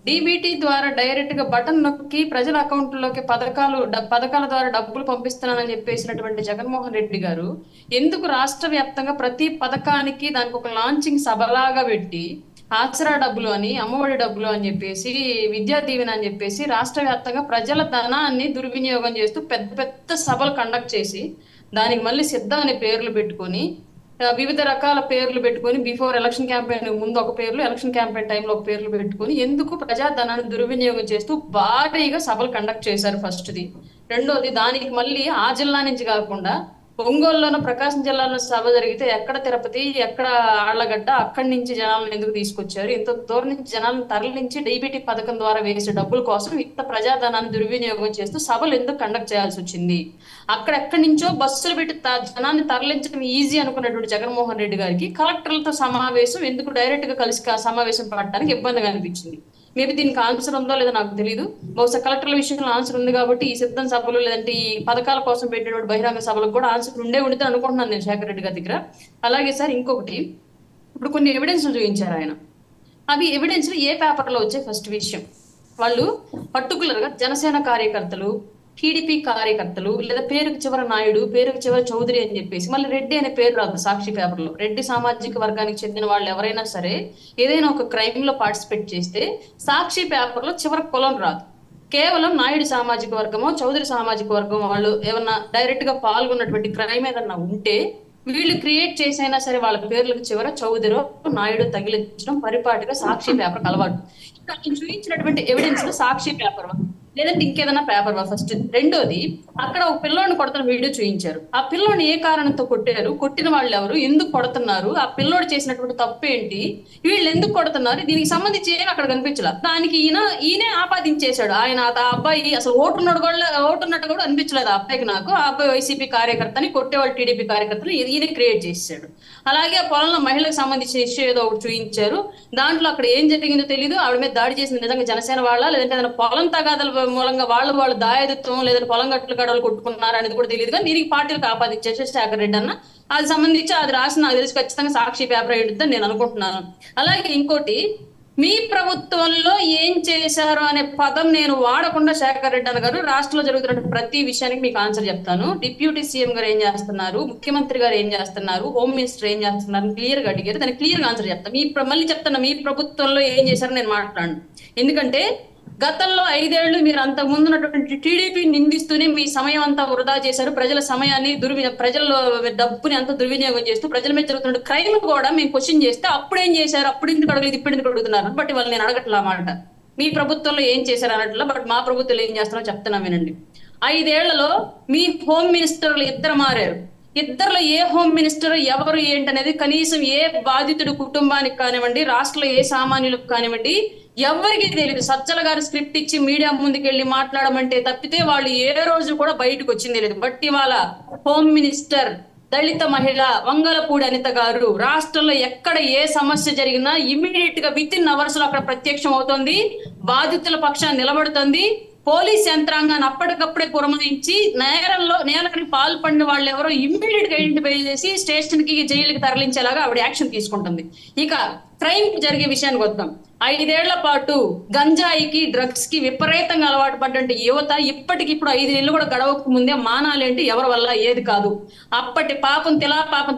డీబీటీ ద్వారా డైరెక్ట్ గా బటన్ నొక్కి ప్రజల అకౌంట్లోకి పథకాల ద్వారా డబ్బులు పంపిస్తున్నానని చెప్పేసినటువంటి జగన్మోహన్ రెడ్డి గారు ఎందుకు రాష్ట్ర వ్యాప్తంగా ప్రతి పథకానికి దానికి ఒక లాంచింగ్ సభలాగా పెట్టి ఆసరా డబ్బులు అని, అమ్మఒడి డబ్బులు అని చెప్పేసి, విద్యా దీవెన అని చెప్పేసి రాష్ట్ర వ్యాప్తంగా ప్రజల ధనాన్ని దుర్వినియోగం చేస్తూ పెద్ద పెద్ద సభలు కండక్ట్ చేసి దానికి మళ్ళీ సిద్ధం అనే పేర్లు పెట్టుకొని వివిధ రకాల పేర్లు పెట్టుకొని బిఫోర్ ఎలక్షన్ క్యాంపెయిన్ ముందు ఒక పేర్లు, ఎలక్షన్ క్యాంపెయిన్ టైంలో ఒక పేర్లు పెట్టుకొని ఎందుకు ప్రజాధనాన్ని దుర్వినియోగం చేస్తూ భారీగా సభలు కండక్ట్ చేశారు ఫస్ట్ది. రెండోది దానికి మళ్ళీ ఆ జిల్లా నుంచి కాకుండా ఒంగోలులోనూ ప్రకాశం జిల్లాలో సభ జరిగితే ఎక్కడ తిరుపతి, ఎక్కడ ఆళ్లగడ్డ, అక్కడి నుంచి జనాలను ఎందుకు తీసుకొచ్చారు? ఇంత దూరం నుంచి జనాలను తరలించి డీబీటీ పథకం ద్వారా వేసే డబ్బుల కోసం ఇంత ప్రజాధనాన్ని దుర్వినియోగం చేస్తూ సభలు ఎందుకు కండక్ట్ చేయాల్సి వచ్చింది? అక్కడెక్కడి నుంచో బస్సులు పెట్టి జనాన్ని తరలించడం ఈజీ అనుకున్నటువంటి జగన్మోహన్ రెడ్డి గారికి కలెక్టర్లతో సమావేశం ఎందుకు డైరెక్ట్ గా కలిసి సమావేశం పడటానికి ఇబ్బందిగా అనిపించింది. మేబీ దీనికి ఆన్సర్ ఉందో లేదో నాకు తెలియదు. బహుశా కలెక్టర్ల విషయంలో ఆన్సర్ ఉంది కాబట్టి ఈ సిద్ధం సభలు లేదంటే ఈ పథకాల కోసం పెట్టినటువంటి బహిరంగ సభలకు కూడా ఆన్సర్ ఉండితే అనుకుంటున్నాను నేను శేఖర్ రెడ్డి గారి దగ్గర. అలాగే సార్ ఇంకొకటి, ఇప్పుడు కొన్ని ఎవిడెన్స్లు చూపించారు ఆయన. అవి ఎవిడెన్స్లు ఏ పేపర్లో వచ్చాయి? ఫస్ట్ విషయం, వాళ్ళు పర్టికులర్ గా జనసేన కార్యకర్తలు, టీడీపీ కార్యకర్తలు, లేదా పేరుకు చివర నాయుడు, పేరుకు చివర చౌదరి అని చెప్పేసి మళ్ళీ రెడ్డి అనే పేరు రాదు సాక్షి పేపర్లో. రెడ్డి సామాజిక వర్గానికి చెందిన వాళ్ళు ఎవరైనా సరే ఏదైనా ఒక క్రైమ్ లో పార్టిసిపేట్ చేస్తే సాక్షి పేపర్లో చివర కులం రాదు. కేవలం నాయుడు సామాజిక వర్గమో, చౌదరి సామాజిక వర్గం వాళ్ళు ఏమన్నా డైరెక్ట్ గా పాల్గొన్నటువంటి క్రైమ్ ఏదన్నా ఉంటే వీళ్ళు క్రియేట్ చేసైనా సరే వాళ్ళ పేర్లకు చివర చౌదరో నాయుడు తగిలించడం పరిపాటిగా సాక్షి పేపర్ అలవాటు. ఇక్కడ నేను చూపించినటువంటి ఎవిడెన్స్ సాక్షి పేపర్ లేదంటే ఇంకేదైనా పేపర్ ఫస్ట్. రెండోది, అక్కడ ఒక పిల్లోని కొడుతున్న వీడియో చూపించారు. ఆ పిల్లోని ఏ కారణంతో కొట్టారు, కొట్టిన వాళ్ళు ఎవరు, ఎందుకు కొడుతున్నారు, ఆ పిల్లోడు చేసినటువంటి తప్పు ఏంటి, వీళ్ళు ఎందుకు కొడుతున్నారు, దీనికి సంబంధించి ఏమి అక్కడ కనిపించలే. దానికి ఈయనే ఆపాదించేశాడు. ఆయన ఆ అబ్బాయి అసలు ఓటున్నట్టు కూడా అనిపించలేదు ఆ అబ్బాయికి. నాకు ఆ అబ్బాయి వైసీపీ కార్యకర్తని, కొట్టేవాళ్ళు టీడీపీ కార్యకర్తలు ఈయన క్రియేట్ చేశాడు. అలాగే పొలంలో మహిళలకు సంబంధించిన ఇష్యూ ఏదో ఒకటి చూపించారు. దాంట్లో అక్కడ ఏం జరిగిందో తెలియదు. ఆవిడ మీద దాడి చేసింది నిజంగా జనసేన వాళ్ళ లేదంటే ఏదైనా పొలం తగాదల మూలంగా వాళ్ళు దాయదత్వం లేదంటే పొలం గట్లు గడవలు కొట్టుకున్నారు అనేది కూడా తెలియదు. కానీ దీనికి పార్టీలకు ఆపాదించేసి శేఖర్ రెడ్డి అన్న అది సంబంధించి అది రాసి నాకు తెలిసి ఖచ్చితంగా సాక్షి పేపర్ అయ్యిందని నేను అనుకుంటున్నాను. అలాగే ఇంకోటి, మీ ప్రభుత్వంలో ఏం చేశారు అనే పదం నేను వాడకుండా శేఖర్ రెడ్డి అన్న గారు రాష్ట్రంలో జరుగుతున్న ప్రతి విషయానికి మీకు ఆన్సర్ చెప్తాను. డిప్యూటీ సీఎం గారు ఏం చేస్తున్నారు, ముఖ్యమంత్రి గారు ఏం చేస్తున్నారు, హోమ్ మినిస్టర్ ఏం చేస్తున్నారు క్లియర్ గా అడిగారు. దానికి క్లియర్ గా ఆన్సర్ చెప్తాను. మళ్ళీ చెప్తాను, మీ ప్రభుత్వంలో ఏం చేశారో నేను మాట్లాడను. ఎందుకంటే గతంలో 5 ఏళ్లు మీరు అంతకు ముందు ఉన్నటువంటి టీడీపీ నిందిస్తూనే మీ సమయం అంతా వృధా చేశారు. ప్రజల సమయాన్ని ప్రజల డబ్బుని అంతా దుర్వినియోగం చేస్తూ ప్రజల మీద జరుగుతున్న క్రైమ్ కూడా మేము క్వశ్చన్ చేస్తే అప్పుడు ఏం చేశారు, అప్పుడు ఎందుకు అడగలేదు, ఇప్పుడు ఎందుకు అడుగుతున్నారు. బట్ వాళ్ళు నేను అడగట్లా మాట మీ ప్రభుత్వంలో ఏం చేశారు అనట్లా. బట్ మా ప్రభుత్వంలో ఏం చేస్తారో చెప్తున్నా వినండి. 5 ఏళ్లలో మీ హోమ్ మినిస్టర్లు 2 మారారు. 2లో ఏ హోమ్ మినిస్టర్ ఎవరు ఏంటనేది కనీసం ఏ బాధితుడు కుటుంబానికి కానివ్వండి, రాష్ట్రంలో ఏ సామాన్యులకు కానివ్వండి ఎవరికి తెలియదు. సజ్జల గారు స్క్రిప్ట్ ఇచ్చి మీడియా ముందుకెళ్ళి మాట్లాడమంటే తప్పితే వాళ్ళు ఏ రోజు కూడా బయటకు వచ్చింది లేదు. బట్ ఇవాళ హోమ్ మినిస్టర్ దళిత మహిళ వంగలపూడి అనిత గారు రాష్ట్రంలో ఎక్కడ ఏ సమస్య జరిగినా ఇమ్మీడియట్ గా విత్-ఇన్ అవర్స్ లో అక్కడ ప్రత్యక్షం అవుతుంది, బాధితుల పక్షాన్ని నిలబడుతుంది. పోలీస్ యంత్రాంగాన్ని అప్పటికప్పుడే పురమాయించి నేరానికి పాల్పడిన వాళ్ళు ఎవరో ఇమ్మీడియట్ గా ఐడెంటిఫై చేసి స్టేషన్ కి, జైలుకి తరలించేలాగా ఆవిడ యాక్షన్ తీసుకుంటుంది. ఇక క్రైమ్ జరిగే విషయానికి వద్దాం. 5 ఏళ్ల పాటు గంజాయికి, డ్రగ్స్ కి విపరీతంగా అలవాటు పడ్డ యువత ఇప్పటికిప్పుడు 5 ఏళ్ళు కూడా గడవక ముందే మానాలేంటి, ఎవరి వల్ల ఏది కాదు. అప్పటి పాపం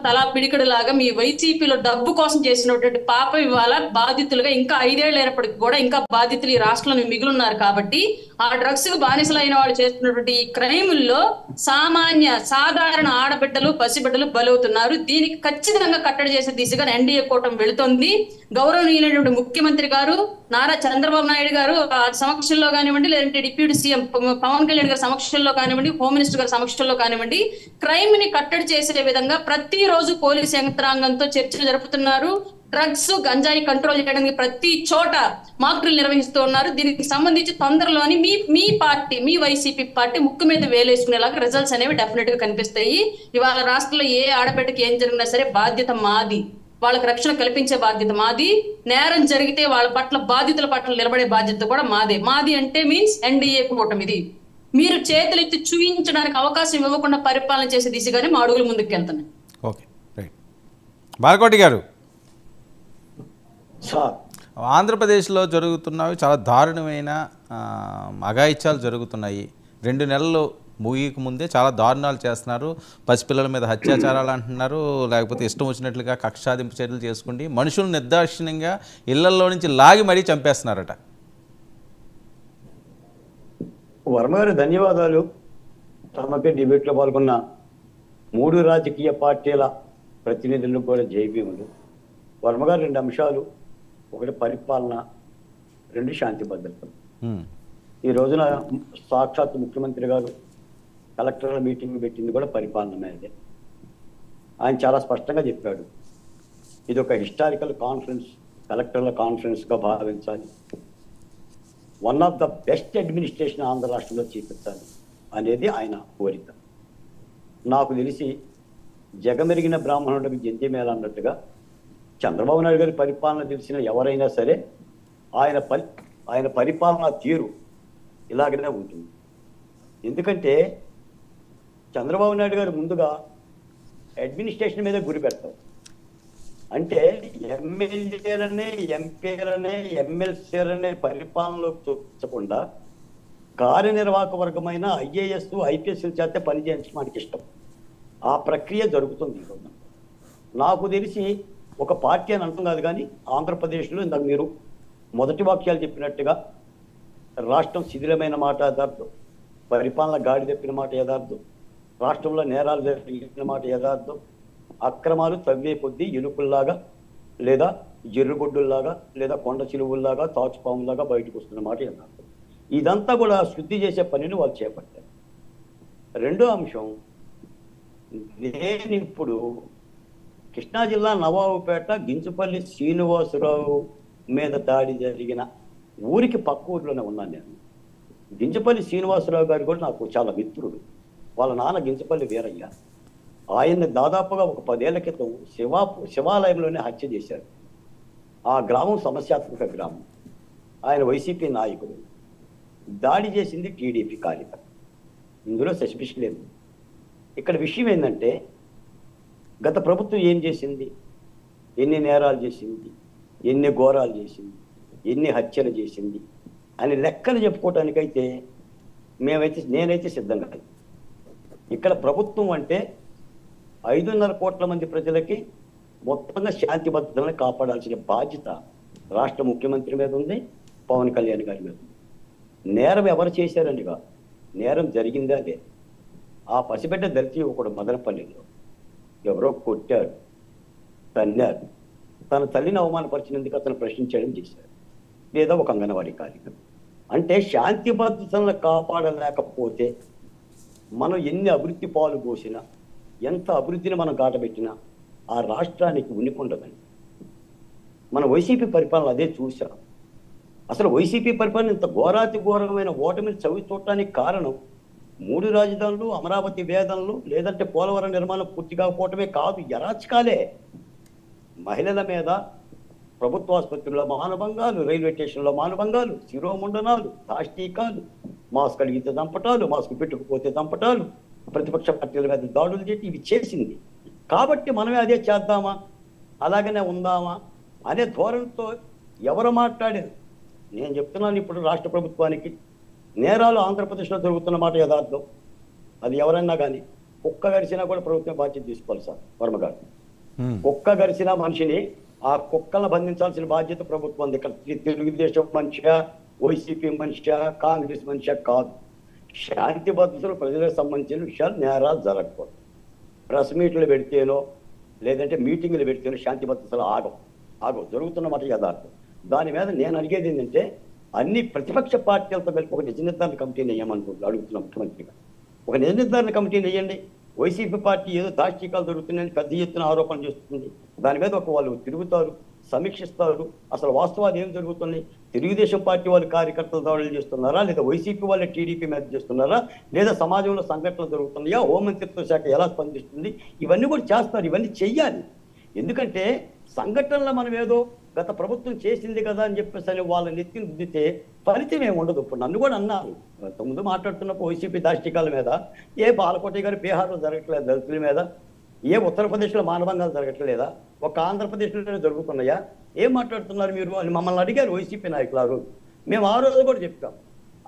తలా పిడికడు లాగా మీ వైసీపీలో డబ్బు కోసం చేసినటువంటి పాపం ఇవాళ బాధితులుగా ఇంకా 5 ఏళ్ళు అయినప్పటికీ కూడా ఇంకా బాధితులు ఈ రాష్ట్రంలో మిగులున్నారు. కాబట్టి ఆ డ్రగ్స్ కు బానిసలైన వాళ్ళు చేస్తున్నటువంటి ఈ క్రైముల్లో సాధారణ ఆడబిడ్డలు, పసిబిడ్డలు బలవుతున్నారు. దీనికి ఖచ్చితంగా కట్టడి చేసే దిశగా ఎన్డీఏ కూటమి వెళుతోంది. గౌరవనీయులైనటువంటి ముఖ్యమంత్రి గారు నారా చంద్రబాబు నాయుడు గారు సమక్షంలో కానివ్వండి, లేదంటే డిప్యూటీ సీఎం పవన్ కళ్యాణ్ గారి సమక్షంలో కానివ్వండి, హోమ్ మినిస్టర్ గారి సమక్షంలో కానివ్వండి, క్రైమ్ ని కట్టడి చేసే విధంగా ప్రతిరోజు పోలీసు యంత్రాంగంతో చర్చలు జరుపుతున్నారు. డ్రగ్స్, గంజాయి కంట్రోల్ చేయడానికి ప్రతి చోట మాక్ డ్రిల్ నిర్వహిస్తూ ఉన్నారు. దీనికి సంబంధించి తొందరలోని మీ వైసీపీ పార్టీ ముక్కు మీద వేలేసుకునేలాగా రిజల్ట్స్ అనేవి డెఫినెట్ గా కనిపిస్తాయి. ఇవాళ రాష్ట్రంలో ఏ ఆడబిడ్డకి ఏం జరిగినా సరే బాధ్యత మాది, వాళ్ళకి రక్షణ కల్పించే బాధ్యత మాది. నేరం జరిగితే వాళ్ళ పట్ల బాధితుల పట్ల నిలబడే బాధ్యత కూడా మాది అంటే మీన్స్ ఎన్డీఏ కూటమిది. మీరు చేతులెత్తి చూపించడానికి అవకాశం ఇవ్వకుండా పరిపాలన చేసే దిశగానే మా అడుగులు ముందుకు వెళ్తున్నాయి. Okay, right. బాలకోటి గారు, ఆంధ్రప్రదేశ్లో జరుగుతున్నవి చాలా దారుణమైన అఘాయిత్యాలు జరుగుతున్నాయి. 2 నెలలు ముగియక ముందే చాలా దారుణాలు చేస్తున్నారు. పసిపిల్లల మీద అత్యాచారాలు అంటున్నారు, లేకపోతే ఇష్టం వచ్చినట్లుగా కక్షాదింపు చర్యలు చేసుకుంటే మనుషులు నిర్దాక్షిణ్యంగా ఇళ్లల్లో నుంచి లాగి మరీ చంపేస్తున్నారట. వర్మ గారు ధన్యవాదాలు. తమకే డిబేట్లో పాల్గొన్న 3 రాజకీయ పార్టీల ప్రతినిధులకు కూడా జైభీములు. వర్మ గారు 2 అంశాలు, 1 పరిపాలన, 2 శాంతి భద్రతలు. ఈ రోజున సాక్షాత్ ముఖ్యమంత్రి గారు కలెక్టర్ల మీటింగ్ పెట్టింది కూడా పరిపాలన మీదే. ఆయన చాలా స్పష్టంగా చెప్పాడు, ఇది ఒక హిస్టారికల్ కాన్ఫరెన్స్, కలెక్టర్ల కాన్ఫరెన్స్గా భావించాలి, one of the best administration Andhra రాష్ట్రంలో చూపించాలి అనేది ఆయన కోరిక. నాకు తెలిసి జగమెరిగిన బ్రాహ్మణుడికి జంతిమేళ అన్నట్టుగా చంద్రబాబు నాయుడు గారి పరిపాలన తెలిసిన ఎవరైనా సరే ఆయన పరిపాలన తీరు ఇలాగనే ఉంటుంది. ఎందుకంటే చంద్రబాబు నాయుడు గారు ముందుగా అడ్మినిస్ట్రేషన్ మీద గురి పెడతారు. అంటే ఎమ్మెల్యేలనే, ఎంపీలనే, ఎమ్మెల్సీలనే పరిపాలనలోకి చూపించకుండా కార్యనిర్వాహక వర్గమైన IAS, IPS చేత పనిచేయించడం మనకి ఇష్టం. ఆ ప్రక్రియ జరుగుతుంది. నాకు తెలిసి ఒక పార్టీ అని అంటాం కాదు, కానీ ఆంధ్రప్రదేశ్లో ఇందాక మీరు మొదటి వాక్యాలు చెప్పినట్టుగా రాష్ట్రం శిథిలమైన మాట యథార్థం, పరిపాలన గాడి తప్పిన మాట యథార్థం, రాష్ట్రంలో నేరాలు జరిగిన మాట యథార్థం, అక్రమాలు తవ్వే కొద్దీ ఎలుకల్లాగా లేదా జర్రుగొడ్డుల్లాగా లేదా కొండ చిలువుల్లాగా తాచుపాములాగా బయటకు వస్తున్న మాట యథార్థం. ఇదంతా కూడా శుద్ధి చేసే పనిని వాళ్ళు చేపట్టారు. 2వ అంశం, నేను ఇప్పుడు కృష్ణా జిల్లా నవాబుపేట గింజపల్లి శ్రీనివాసరావు మీద దాడి జరిగిన ఊరికి పక్క ఊరిలోనే ఉన్నాను నేను. గింజపల్లి శ్రీనివాసరావు గారు కూడా నాకు చాలా మిత్రుడు. వాళ్ళ నాన్న గింజపల్లి వీరయ్య. ఆయన్ని దాదాపుగా ఒక 10 ఏళ్ల క్రితం శివాలయంలోనే హత్య చేశారు. ఆ గ్రామం సమస్యాత్మక గ్రామం. ఆయన వైసీపీ నాయకుడు. దాడి చేసింది టీడీపీ కార్యకర్త. ఇందులో సస్పెషన్ లేదు. ఇక్కడ విషయం ఏంటంటే, గత ప్రభుత్వం ఏం చేసింది, ఎన్ని నేరాలు చేసింది, ఎన్ని ఘోరాలు చేసింది, ఎన్ని హత్యలు చేసింది అని లెక్కలు చెప్పుకోవటానికైతే నేనైతే సిద్ధంగా లేదు. ఇక్కడ ప్రభుత్వం అంటే 5.5 కోట్ల మంది ప్రజలకి మొత్తంగా శాంతి భద్రతలను కాపాడాల్సిన బాధ్యత రాష్ట్ర ముఖ్యమంత్రి మీద ఉంది, పవన్ కళ్యాణ్ గారి మీద ఉంది. నేరం ఎవరు చేశారని కాదు, నేరం జరిగిందే అదే. ఆ పసిబిడ్డ దళిత యువకుడు మదనపల్లిలో ఎవరో కొట్టారు, తన్నారు, తన తల్లిని అవమానపరిచినందుకు అతను ప్రశ్నించడం చేశారు, లేదా ఒక అంగన్వాడీ కార్యక్రమం. అంటే శాంతి భద్రతలను కాపాడలేకపోతే మనం ఎన్ని అభివృద్ధి పాలు పోసినా, ఎంత అభివృద్ధిని మనం గాటబెట్టినా ఆ రాష్ట్రానికి ఉనికి ఉండదండి. మన వైసీపీ పరిపాలన అదే చూసాం. అసలు వైసీపీ పరిపాలన ఇంత ఘోరాతి ఘోరమైన ఓటమిని చవి చూడటానికి కారణం 3 రాజధానులు, అమరావతి వేదనలు, లేదంటే పోలవరం నిర్మాణం పూర్తి కాకపోవటమే కాదు, ఎరాచకాలే. మహిళల మీద ప్రభుత్వ ఆసుపత్రుల్లో మానభంగాలు, రైల్వే స్టేషన్లో మానభంగాలు, శిరోముండనాలు, దాష్టీకాలు, మాస్క్ అడిగితే దంపటాలు, మాస్క్ పెట్టుకుపోతే దంపటాలు, ప్రతిపక్ష పార్టీల మీద దాడులు చేసి ఇవి చేసింది. కాబట్టి మనమే అదే చేద్దామా, అలాగనే ఉందామా అనే ధోరణితో ఎవరు మాట్లాడారు. నేను చెప్తున్నాను, ఇప్పుడు రాష్ట్ర ప్రభుత్వానికి నేరాలు ఆంధ్రప్రదేశ్లో జరుగుతున్న మాట యథార్థం. అది ఎవరైనా కానీ కుక్క గరిచినా కూడా ప్రభుత్వం బాధ్యత తీసుకోవాలి సార్ వర్మ గారు. కుక్క గరిచిన మనిషిని, ఆ కుక్కలను బంధించాల్సిన బాధ్యత ప్రభుత్వం ఉంది. ఇక్కడ తెలుగుదేశం మనిషిగా, వైసీపీ మనిషిగా, కాంగ్రెస్ మనిషిగా కాదు. శాంతి భద్రతలు ప్రజలకు సంబంధించిన విషయాలు నేరాలు జరగకూడదు. ప్రెస్ మీట్లు పెడితేనో లేదంటే మీటింగ్లు పెడితేనో శాంతి భద్రతలు ఆగవు జరుగుతున్న మాట యథార్థం. దాని మీద నేను అడిగేది ఏంటంటే, అన్ని ప్రతిపక్ష పార్టీలతో కలిపి ఒక నిజ నిర్ధారణ కమిటీని వేయమనుకుంటున్నాను, అడుగుతున్నాం ముఖ్యమంత్రిగా. ఒక నిజ నిర్ధారణ కమిటీని వేయండి. వైసీపీ పార్టీ ఏదో దాష్టీకాలు జరుగుతున్నాయని పెద్ద ఎత్తున ఆరోపణలు చేస్తుంది. దాని మీద వాళ్ళు తిరుగుతారు, సమీక్షిస్తారు, అసలు వాస్తవాలు ఏం జరుగుతున్నాయి, తెలుగుదేశం పార్టీ వాళ్ళు కార్యకర్తలు దాడులు చేస్తున్నారా, లేదా వైసీపీ వాళ్ళే టీడీపీ మీద చేస్తున్నారా, లేదా సమాజంలో సంఘటనలు జరుగుతున్నాయా, హోంమంత్రిత్వ శాఖ ఎలా స్పందిస్తుంది, ఇవన్నీ కూడా చేస్తారు. ఇవన్నీ చెయ్యాలి. ఎందుకంటే సంఘటనలో మనం ఏదో గత ప్రభుత్వం చేసింది కదా అని చెప్పేసి వాళ్ళ నెత్తిని రుద్దితే ఫలితం ఏమి ఉండదు. ఇప్పుడు నన్ను కూడా అన్నారు ముందు మాట్లాడుతున్నప్పుడు వైసీపీ దాష్టికాల మీద, ఏ బాలకోట గారి బీహార్లో జరగట్లేదు దళితుల మీద, ఏ ఉత్తరప్రదేశ్లో మానభంగాలు జరగట్లేదా? ఒక ఆంధ్రప్రదేశ్లోనే జరుగుతున్నాయా? ఏం మాట్లాడుతున్నారు మీరు అని మమ్మల్ని అడిగారు వైసీపీ నాయకులు ఆ రోజు. మేము ఆ రోజు కూడా చెప్తాం,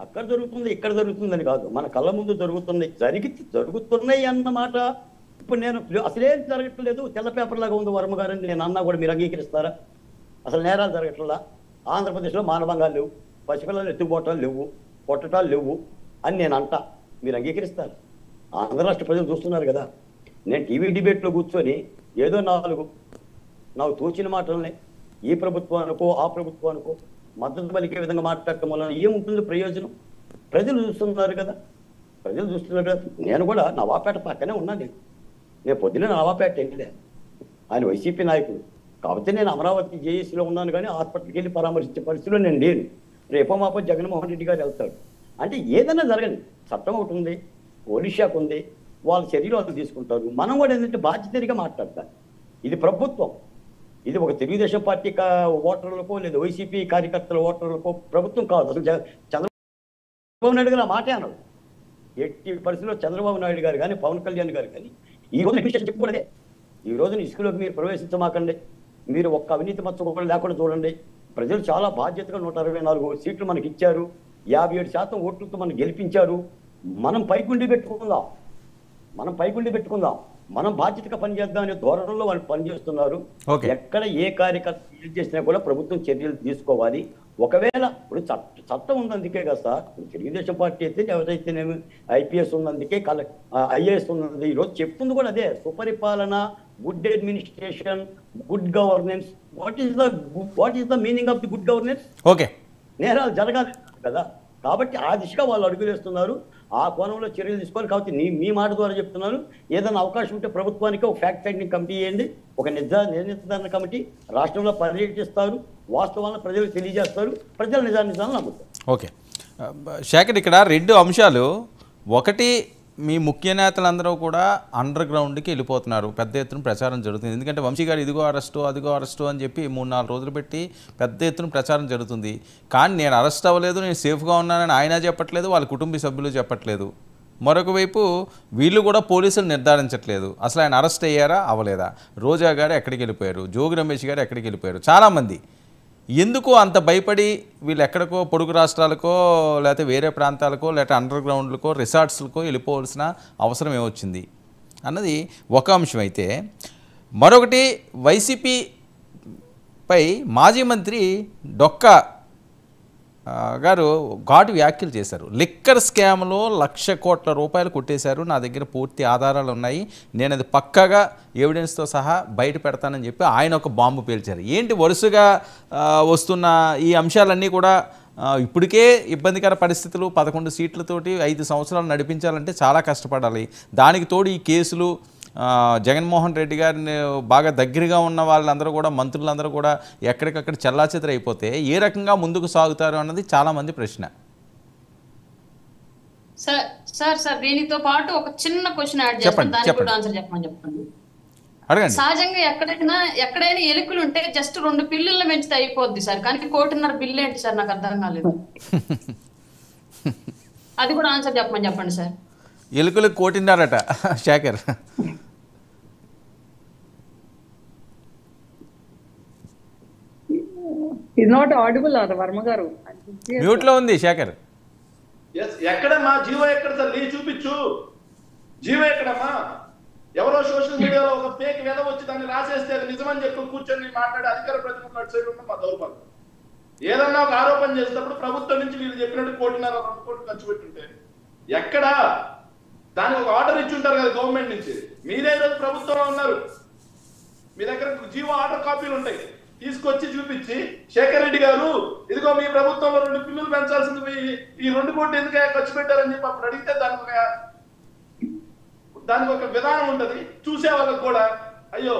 అక్కడ జరుగుతుంది ఇక్కడ జరుగుతుందని కాదు, మన కళ్ళ ముందు జరుగుతున్నాయి అన్నమాట. ఇప్పుడు నేను అసలేం జరగట్లేదు, తెల్ల పేపర్ లాగా ఉంది వర్మ గారు అని నేను అన్నా కూడా మీరు అంగీకరిస్తారా? అసలు నేరాలు జరగట్లా, ఆంధ్రప్రదేశ్లో మానభంగాలు లేవు, పసిపిల్లలు ఎత్తుపోవటాలు లేవు, కొట్టటాలు లేవు అని నేను అంటా, మీరు అంగీకరిస్తారు? ఆంధ్ర రాష్ట్ర ప్రజలు చూస్తున్నారు కదా. నేను టీవీ డిబేట్లో కూర్చొని ఏదో నాకు తోచిన మాటలనే ఈ ప్రభుత్వానికో ఆ ప్రభుత్వానికో మద్దతు పలికే విధంగా మాట్లాడటం వలన ఏముంటుంది ప్రయోజనం? ప్రజలు చూస్తున్నారు కదా, ప్రజలు చూస్తున్నారు కదా. నేను కూడా నవాపేట పక్కనే ఉన్నాను. నేను పొద్దున నవాపేట వెళ్ళలే, ఆయన వైసీపీ నాయకుడు కాబట్టి నేను అమరావతి జేఏసీలో ఉన్నాను, కానీ హాస్పిటల్కి వెళ్ళి పరామర్శించే పరిస్థితిలో నేను లేను. రేపో మాపో జగన్మోహన్ రెడ్డి గారు వెళ్తాడు. అంటే ఏదైనా జరగండి, చట్టం ఒకటి ఉంది, పోలీస్ శాఖ ఉంది, వాళ్ళ చర్యలు వాళ్ళు తీసుకుంటారు. మనం కూడా ఏంటంటే బాధ్యతగా మాట్లాడతాం. ఇది ప్రభుత్వం, ఇది ఒక తెలుగుదేశం పార్టీ ఓటర్లకో లేదా వైసీపీ కార్యకర్తల ఓటర్లకో ప్రభుత్వం కాదు. అసలు చంద్రబాబు నాయుడు గారు ఆ మాటే అన్నాడు. ఎట్టి పరిస్థితుల్లో చంద్రబాబు నాయుడు గారు కానీ పవన్ కళ్యాణ్ గారు కానీ ఈ రోజు అడ్మినిస్ట్రేషన్ చెప్పుకోలేదే. ఈ రోజున ఇసుకలోకి మీరు ప్రవేశించమాకండి, మీరు ఒక్క అవినీతి మచ్చ కూడా లేకుండా చూడండి. ప్రజలు చాలా బాధ్యతగా 164 సీట్లు మనకి ఇచ్చారు, 57% ఓట్లతో మనం గెలిపించారు. మనం పైకుండి పెట్టుకుందాం, మనం బాధ్యతగా పనిచేద్దాం అనే ధోరణిలో వాళ్ళు పనిచేస్తున్నారు. ఎక్కడ ఏ కార్యకర్త చేసినా కూడా ప్రభుత్వం చర్యలు తీసుకోవాలి. ఒకవేళ ఇప్పుడు చట్టం ఉంది, అందుకే కదా సార్ తెలుగుదేశం పార్టీ అయితే ఎవరైతేనేమి ఐపీఎస్ ఉన్నందుకే ఐఏఎస్ ఉన్నది. ఈరోజు చెప్తుంది కూడా అదే, సుపరిపాలన, good administration, good governance. What is the meaning of the good governance? Okay, నేరాలు జరగాలి కదా. కాబట్టి ఆ దిశగా వాళ్ళు అడుగులేస్తున్నారు, ఆ కోణంలో చర్యలు తీసుకోవాలి. కాబట్టి మీ మాట ద్వారా చెప్తున్నారు, ఏదైనా అవకాశం ఉంటే ప్రభుత్వానికి ఒక ఫ్యాక్ట్ ఫైండింగ్ కమిటీ వేయండి, ఒక నిర్ధారణ కమిటీ రాష్ట్రంలో పర్యటిస్తారు, వాస్తవాలను ప్రజలకు తెలియజేస్తారు, ప్రజల నిజాన్ని నమ్ముతారు. ఓకే శేఖర్, ఇక్కడ 2 అంశాలు. ఒకటి, మీ ముఖ్య నేతలందరూ కూడా అండర్ గ్రౌండ్కి వెళ్ళిపోతున్నారు, పెద్ద ఎత్తున ప్రచారం జరుగుతుంది. ఎందుకంటే వంశీ గారు ఇదిగో అరెస్టు అని చెప్పి 3-4 రోజులు పెట్టి పెద్ద ఎత్తున ప్రచారం జరుగుతుంది. కానీ నేను అరెస్ట్ అవ్వలేదు, నేను సేఫ్గా ఉన్నానని ఆయన చెప్పట్లేదు, వాళ్ళ కుటుంబ సభ్యులు చెప్పట్లేదు. మరొక వైపు వీళ్ళు కూడా పోలీసులు నిర్ధారించట్లేదు, అసలు ఆయన అరెస్ట్ అయ్యారా అవ్వలేదా, రోజా గారు ఎక్కడికి వెళ్ళిపోయారు, జోగి రమేష్ గారు ఎక్కడికి వెళ్ళిపోయారు. చాలామంది ఎందుకు అంత భయపడి వీళ్ళు ఎక్కడికో పొరుగు రాష్ట్రాలకో లేకపోతే వేరే ప్రాంతాలకో లేకపోతే అండర్ గ్రౌండ్లకో రిసార్ట్స్లకో వెళ్ళిపోవాల్సిన అవసరం ఏమొచ్చింది అన్నది ఒక అంశం. అయితే మరొకటి, వైసీపీపై మాజీ మంత్రి డొక్కా గారు ఘాటు వ్యాఖ్యలు చేశారు. లిక్కర్ స్కామ్లో 1,00,000 కోట్ల రూపాయలు కొట్టేశారు, నా దగ్గర పూర్తి ఆధారాలు ఉన్నాయి, నేను అది పక్కాగా ఎవిడెన్స్తో సహా బయట పెడతానని చెప్పి ఆయన ఒక బాంబు పేల్చారు. ఏంటి వరుసగా వస్తున్న ఈ అంశాలన్నీ కూడా ఇప్పటికే ఇబ్బందికర పరిస్థితులు, 11 సీట్లతోటి 5 సంవత్సరాలు నడిపించాలంటే చాలా కష్టపడాలి. దానికి తోడు ఈ కేసులు, జగన్మోహన్ రెడ్డి గారిని బాగా దగ్గరగా ఉన్న వాళ్ళందరూ కూడా, మంత్రులందరూ కూడా ఎక్కడికక్కడ చెల్లాచెదరైపోతే ఏ రకంగా ముందుకు సాగుతారు అన్నది చాలామంది ప్రశ్న. సార్ దీనితో పాటు ఒక చిన్న క్వశ్చన్ యాడ్ చేస్తాను, దానికి కూడా ఆన్సర్ చెప్పండి. అడగండి. సహజంగా ఎక్కడైనా ఎలుకలు ఉంటే జస్ట్ 2 పిల్లులను పెంచితే అయిపోద్ది సార్, కానీ 1.5 కోటి బిల్లు ఏంటి సార్, నాకు అర్థం కాలేదు. అది కూడా ఆన్సర్ చెప్పండి సార్. ఎలుకలు 1.5 కోటిన్నరట Shekhar. Is not audible Varma గారు, మ్యూట్ లో ఉంది శేఖర్. ఎక్కడమ్మా జీవో, ఎక్కడ సార్ చూపించు, జీవో ఎక్కడమ్మా? ఎవరో సోషల్ మీడియాలో ఒక ఫేక్ వేద వచ్చి దాన్ని రాసేస్తే అది నిజమని చెప్పి కూర్చొని మాట్లాడే అధికార ప్రతినిధులు అటు సైడ్ ఉన్న మా దౌర్భాగ్యం. ఏదన్నా ఒక ఆరోపణ చేసేటప్పుడు ప్రభుత్వం నుంచి వీళ్ళు చెప్పినట్టు 1.5 కోట్లు ఖర్చు పెట్టుంటే ఎక్కడా? దానికి ఒక ఆర్డర్ ఇచ్చి ఉంటారు కదా గవర్నమెంట్ నుంచి. మీరే రోజు ప్రభుత్వంలో ఉన్నారు, మీ దగ్గర జీవో ఆర్డర్ కాపీలు ఉంటాయి, తీసుకొచ్చి చూపించి శేఖర్ రెడ్డి గారు ఇదిగో మీ ప్రభుత్వంలో 2 పిల్లులు పెంచాల్సింది పోయి ఈ 2 కోట్లు ఎందుకు ఖర్చు పెట్టారని చెప్పి అప్పుడు అడిగితే దానికి ఒక విధానం ఉంటది. చూసే వాళ్ళకి కూడా అయ్యో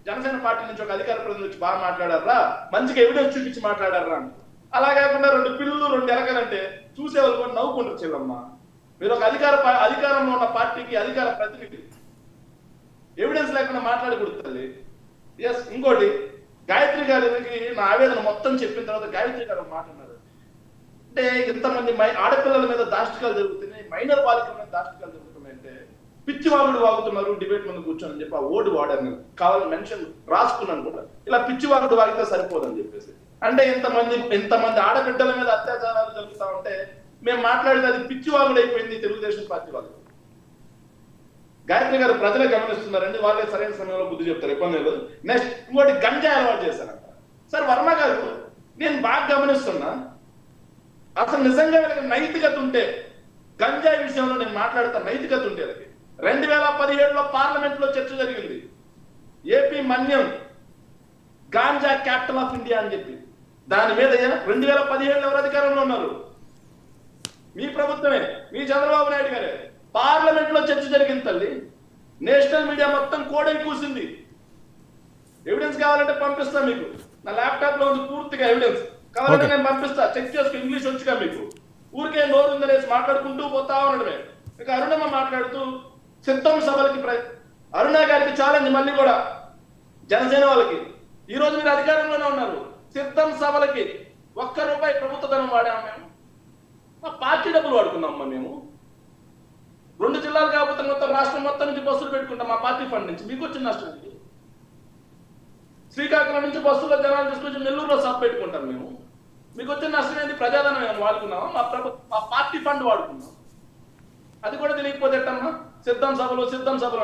జనసేన పార్టీ నుంచి ఒక అధికార ప్రతినిధి వచ్చి బాగా మాట్లాడారా, మంచిగా ఎవిడెన్స్ చూపించి మాట్లాడారా అని. అలా కాకుండా 2 పిల్లులు 2 ఎలకలంటే చూసే వాళ్ళు కూడా నవ్వుకుంటారు. చెల్లమ్మ, మీరు ఒక అధికారంలో ఉన్న పార్టీకి అధికార ప్రతినిధి, ఎవిడెన్స్ లేకుండా మాట్లాడకూడదు. ఎస్, ఇంకోటి, గాయత్రి గారికి నా ఆవేదన మొత్తం చెప్పిన తర్వాత గాయత్రి గారు మాట్లాడారు. అంటే ఇంతమంది ఆడపిల్లల మీద దాష్టికాలు జరుగుతున్నాయి, మైనర్ బాలికల మీద దాష్టికాలు జరుగుతున్నాయి అంటే పిచ్చివాగుడు వాగుతున్నారు డిబేట్ ముందు కూర్చొని చెప్పి ఆ ఓటు వాడాను కావాలని మెన్షన్ రాసుకున్నాను కూడా. ఇలా పిచ్చివాగుడు వాగితే సరిపోదని చెప్పేసి అంటే ఇంతమంది ఆడబిడ్డల మీద అత్యాచారాలు జరుగుతా ఉంటే మేము మాట్లాడేది అది పిచ్చివాగుడు అయిపోయింది తెలుగుదేశం పార్టీ వాళ్ళు. గాయత్రి గారు ప్రజలే గమనిస్తున్నారండి, వాళ్ళే సరైన సమయంలో బుద్ధి చెప్తారు, ఇబ్బంది లేదు. నెక్స్ట్ ఇంకోటి గంజాయి అలవాటు చేశారంట. సార్ వర్మ గారు నేను బాగా గమనిస్తున్నా, అసలు నిజంగా వీళ్ళకి నైతికత ఉంటే గంజాయి విషయంలో నేను మాట్లాడుతా, నైతికత ఉంటే అది 2017లో పార్లమెంట్ లో చర్చ జరిగింది. AP Manyam ganja capital of India అని చెప్పి దాని మీద 2017లో ఎవరు అధికారంలో ఉన్నారు? మీ ప్రభుత్వమే, మీ చంద్రబాబు నాయుడు గారే. పార్లమెంట్ లో చర్చ జరిగింది తల్లి, నేషనల్ మీడియా మొత్తం కోడై కూసింది. ఎవిడెన్స్ కావాలంటే పంపిస్తా మీకు, నా ల్యాప్టాప్ లో ఉంది పూర్తిగా ఎవిడెన్స్, కావాలంటే నేను పంపిస్తా, చెక్ చేసుకో, ఇంగ్లీష్ వచ్చుగా మీకు. ఊరికే నోరు ఉందనేసి మాట్లాడుకుంటూ పోతా ఉండడమే. ఇక అరుణమ్మ మాట్లాడుతూ సిద్ధం సభలకి అరుణ గారికి ఛాలెంజ్ మళ్ళీ కూడా జనసేన వాళ్ళకి, ఈ రోజు మీరు అధికారంలోనే ఉన్నారు, సిద్ధం సభలకి ₹1 ప్రభుత్వ ధనం వాడాము మేము, మా పార్టీ డబ్బులు వాడుకున్నామమ్మా మేము. 2 జిల్లాలు కాకపోతే మొత్తం రాష్ట్రం మొత్తం నుంచి బస్సులు పెట్టుకుంటాం మా పార్టీ ఫండ్ నుంచి. మీకు వచ్చిన నష్టం ఇది. శ్రీకాకుళం నుంచి బస్సులో జనాలు తీసుకొచ్చి నెల్లూరులో సభ పెట్టుకుంటాం మేము. మీకు వచ్చిన నష్టం ఏంటి? ప్రజాధనం ఏమైనా వాడుకున్నామా? మా పార్టీ ఫండ్ వాడుకున్నాం. అది కూడా తెలియకపోతే ఎట్టమ్మా? సిద్ధం సభలు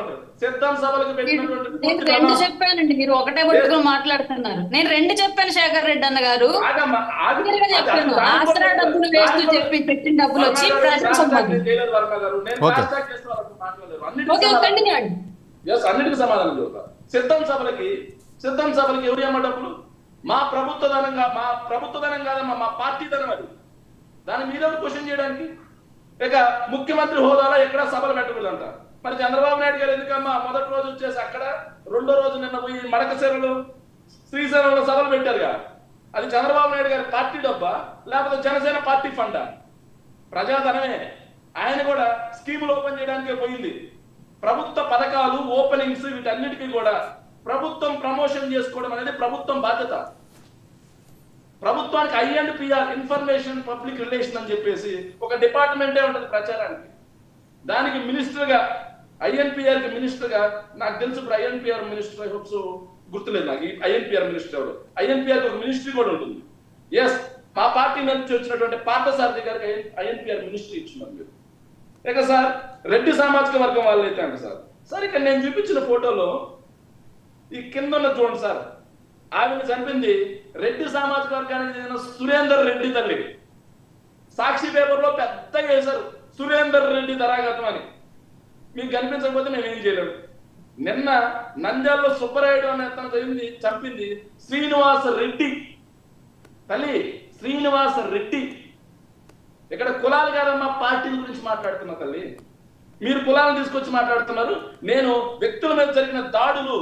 అంటారు. సిద్ధం సభలకు పెట్టినటువంటి నేను 2 చెప్పానండి, మీరు ఒకటే పట్టుకుని మాట్లాడుతున్నారు. నేను 2 చెప్పాను శేఖర్ రెడ్డి అన్న గారు, చెప్పాను ఆసరా డబ్బులు వేస్తూ చెప్పి పెట్టిన డబ్బులు వచ్చి అన్నిటికీ సమాధానం చెబుతా. సిద్ధం సభలకి ఎవరు అమ్మ డబ్బులు? మా ప్రభుత్వ ధనం కాదమ్మా, మా పార్టీ ధనం అది. దాన్ని మీరెవరు క్వశ్చన్ చేయడానికి? ఇక ముఖ్యమంత్రి హోదాలో ఎక్కడ సభలు పెట్టకూడదంట. మరి చంద్రబాబు నాయుడు గారు ఎందుకమ్మా మొదటి రోజు వచ్చేసి అక్కడ, 2వ రోజు నిన్న పోయి మడకశిరలో శ్రీశైలంలో సభలు పెట్టారుగా? అది చంద్రబాబు నాయుడు గారి పార్టీ డబ్బా లేకపోతే జనసేన పార్టీ ఫండా? ప్రజాధనమే. ఆయన కూడా స్కీములు ఓపెన్ చేయడానికే పోయింది. ప్రభుత్వ పథకాలు ఓపెనింగ్స్ వీటన్నిటికీ కూడా ప్రభుత్వం ప్రమోషన్ చేసుకోవడం అనేది ప్రభుత్వం బాధ్యత. ప్రభుత్వానికి INPR ఇన్ఫర్మేషన్ పబ్లిక్ రిలేషన్ అని చెప్పేసి ఒక డిపార్ట్మెంటే ఉంటుంది ప్రచారానికి. దానికి మినిస్టర్గా INPR కి మినిస్టర్గా నాకు తెలుసు, ఇప్పుడు INPR మినిస్టర్ హోప్స్ గుర్తులేదు నాకు, INPR మినిస్టర్ ఎవరు. INPR కి ఒక మినిస్ట్రీ కూడా ఉంటుంది. ఎస్, మా పార్టీ నుంచి వచ్చినటువంటి పార్థసారథి గారికి INPR మినిస్ట్రీ ఇచ్చినారు మీరు. ఇక సార్ రెడ్డి సామాజిక వర్గం వాళ్ళు అయితే అంట సార్ ఇక్కడ నేను చూపించిన ఫోటోలో ఈ కింద ఉన్న చూడండి సార్, ఆమెను చంపింది రెడ్డి సామాజిక వర్గానికి చెందిన సురేందర్ రెడ్డి తల్లి. సాక్షి పేపర్లో పెద్దగా వేశారు సురేందర్ రెడ్డి తరాగతం అని. మీకు కనిపించకపోతే మేము ఏం చేయలేము. నిన్న నంద్యాలలో సుబ్బరాయుడు అనే అతను చంపింది శ్రీనివాస రెడ్డి తల్లి, శ్రీనివాస రెడ్డి. ఇక్కడ కులాలు కాదమ్మా, పార్టీల గురించి మాట్లాడుతున్నా తల్లి. మీరు కులాలను తీసుకొచ్చి మాట్లాడుతున్నారు. నేను వ్యక్తుల మీద జరిగిన దాడులు,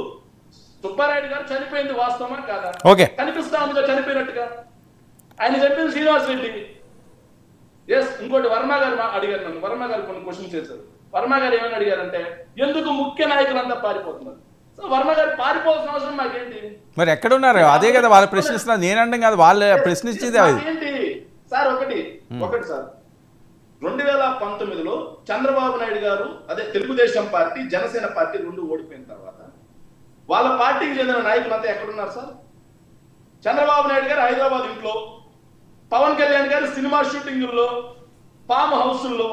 సుబ్బారాయుడు గారు చనిపోయింది వాస్తవమా కాదా? కనిపిస్తా ఉందిగా చనిపోయినట్టుగా. ఆయన చెప్పింది శ్రీనివాస్ రెడ్డి. ఎస్, ఇంకోటి వర్మ గారు అడిగారు నన్ను, వర్మ గారు కొన్ని క్వశ్చన్స్ చేశారు. వర్మ గారు ఏమని అడిగారంటే ఎందుకు ముఖ్య నాయకులంతా పారిపోతున్నారు? సో వర్మ గారు పారిపోవాల్సిన అవసరం మాకేంటి? మరి ఎక్కడ ఉన్నారు? అదే కదా వాళ్ళు ప్రశ్నిస్తున్నారు, నేనంటాం కదా, వాళ్ళు ప్రశ్నించేది ఏంటి సార్? ఒకటి సార్ 2019లో చంద్రబాబు నాయుడు గారు అదే తెలుగుదేశం పార్టీ జనసేన పార్టీ 2 ఓడిపోయిన తర్వాత వాళ్ళ పార్టీకి చెందిన నాయకులంతా ఎక్కడున్నారు సార్? చంద్రబాబు నాయుడు గారు హైదరాబాద్ ఇంట్లో, పవన్ కళ్యాణ్ గారు సినిమా షూటింగుల్లో, ఫామ్ హౌస్ల్లో.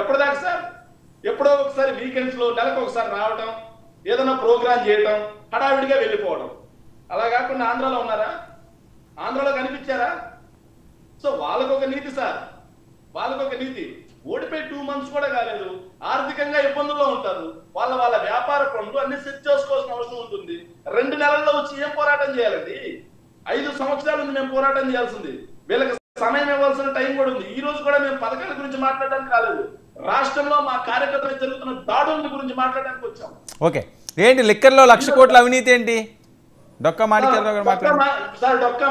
ఎప్పటిదాకా సార్? ఎప్పుడో ఒకసారి వీకెండ్స్ లో నెలకు ఒకసారి రావడం, ఏదైనా ప్రోగ్రామ్ చేయడం, హడావిడిగా వెళ్ళిపోవడం. అలా కాకుండా ఆంధ్రాలో ఉన్నారా? ఆంధ్రాలో కనిపించారా? సో వాళ్ళకొక నీతి సార్, వాళ్ళకొక నీతి. ఓడిపోయి 2 months కూడా కాలేదు, ఆర్థికంగా ఇబ్బందుల్లో ఉంటారు. వాళ్ళ వ్యాపార పనులు అన్ని సెట్ చేసుకోవాల్సిన అవసరం ఉంటుంది. 2 నెలల్లో వచ్చి ఏం పోరాటం చేయాలండి? 5 సంవత్సరాల నుంచి మేము పోరాటం చేయాల్సింది. వీళ్ళకి సమయం ఇవ్వాల్సిన టైం కూడా ఉంది. ఈ రోజు కూడా మేము పథకాల గురించి మాట్లాడడానికి కాలేదు, రాష్ట్రంలో మా కార్యకర్తలు జరుగుతున్న దాడుల గురించి మాట్లాడడానికి వచ్చాం. ఓకే, ఏంటి లిక్కర్లో 1,00,000 కోట్ల అవినీతి ఏంటి? డొక్కా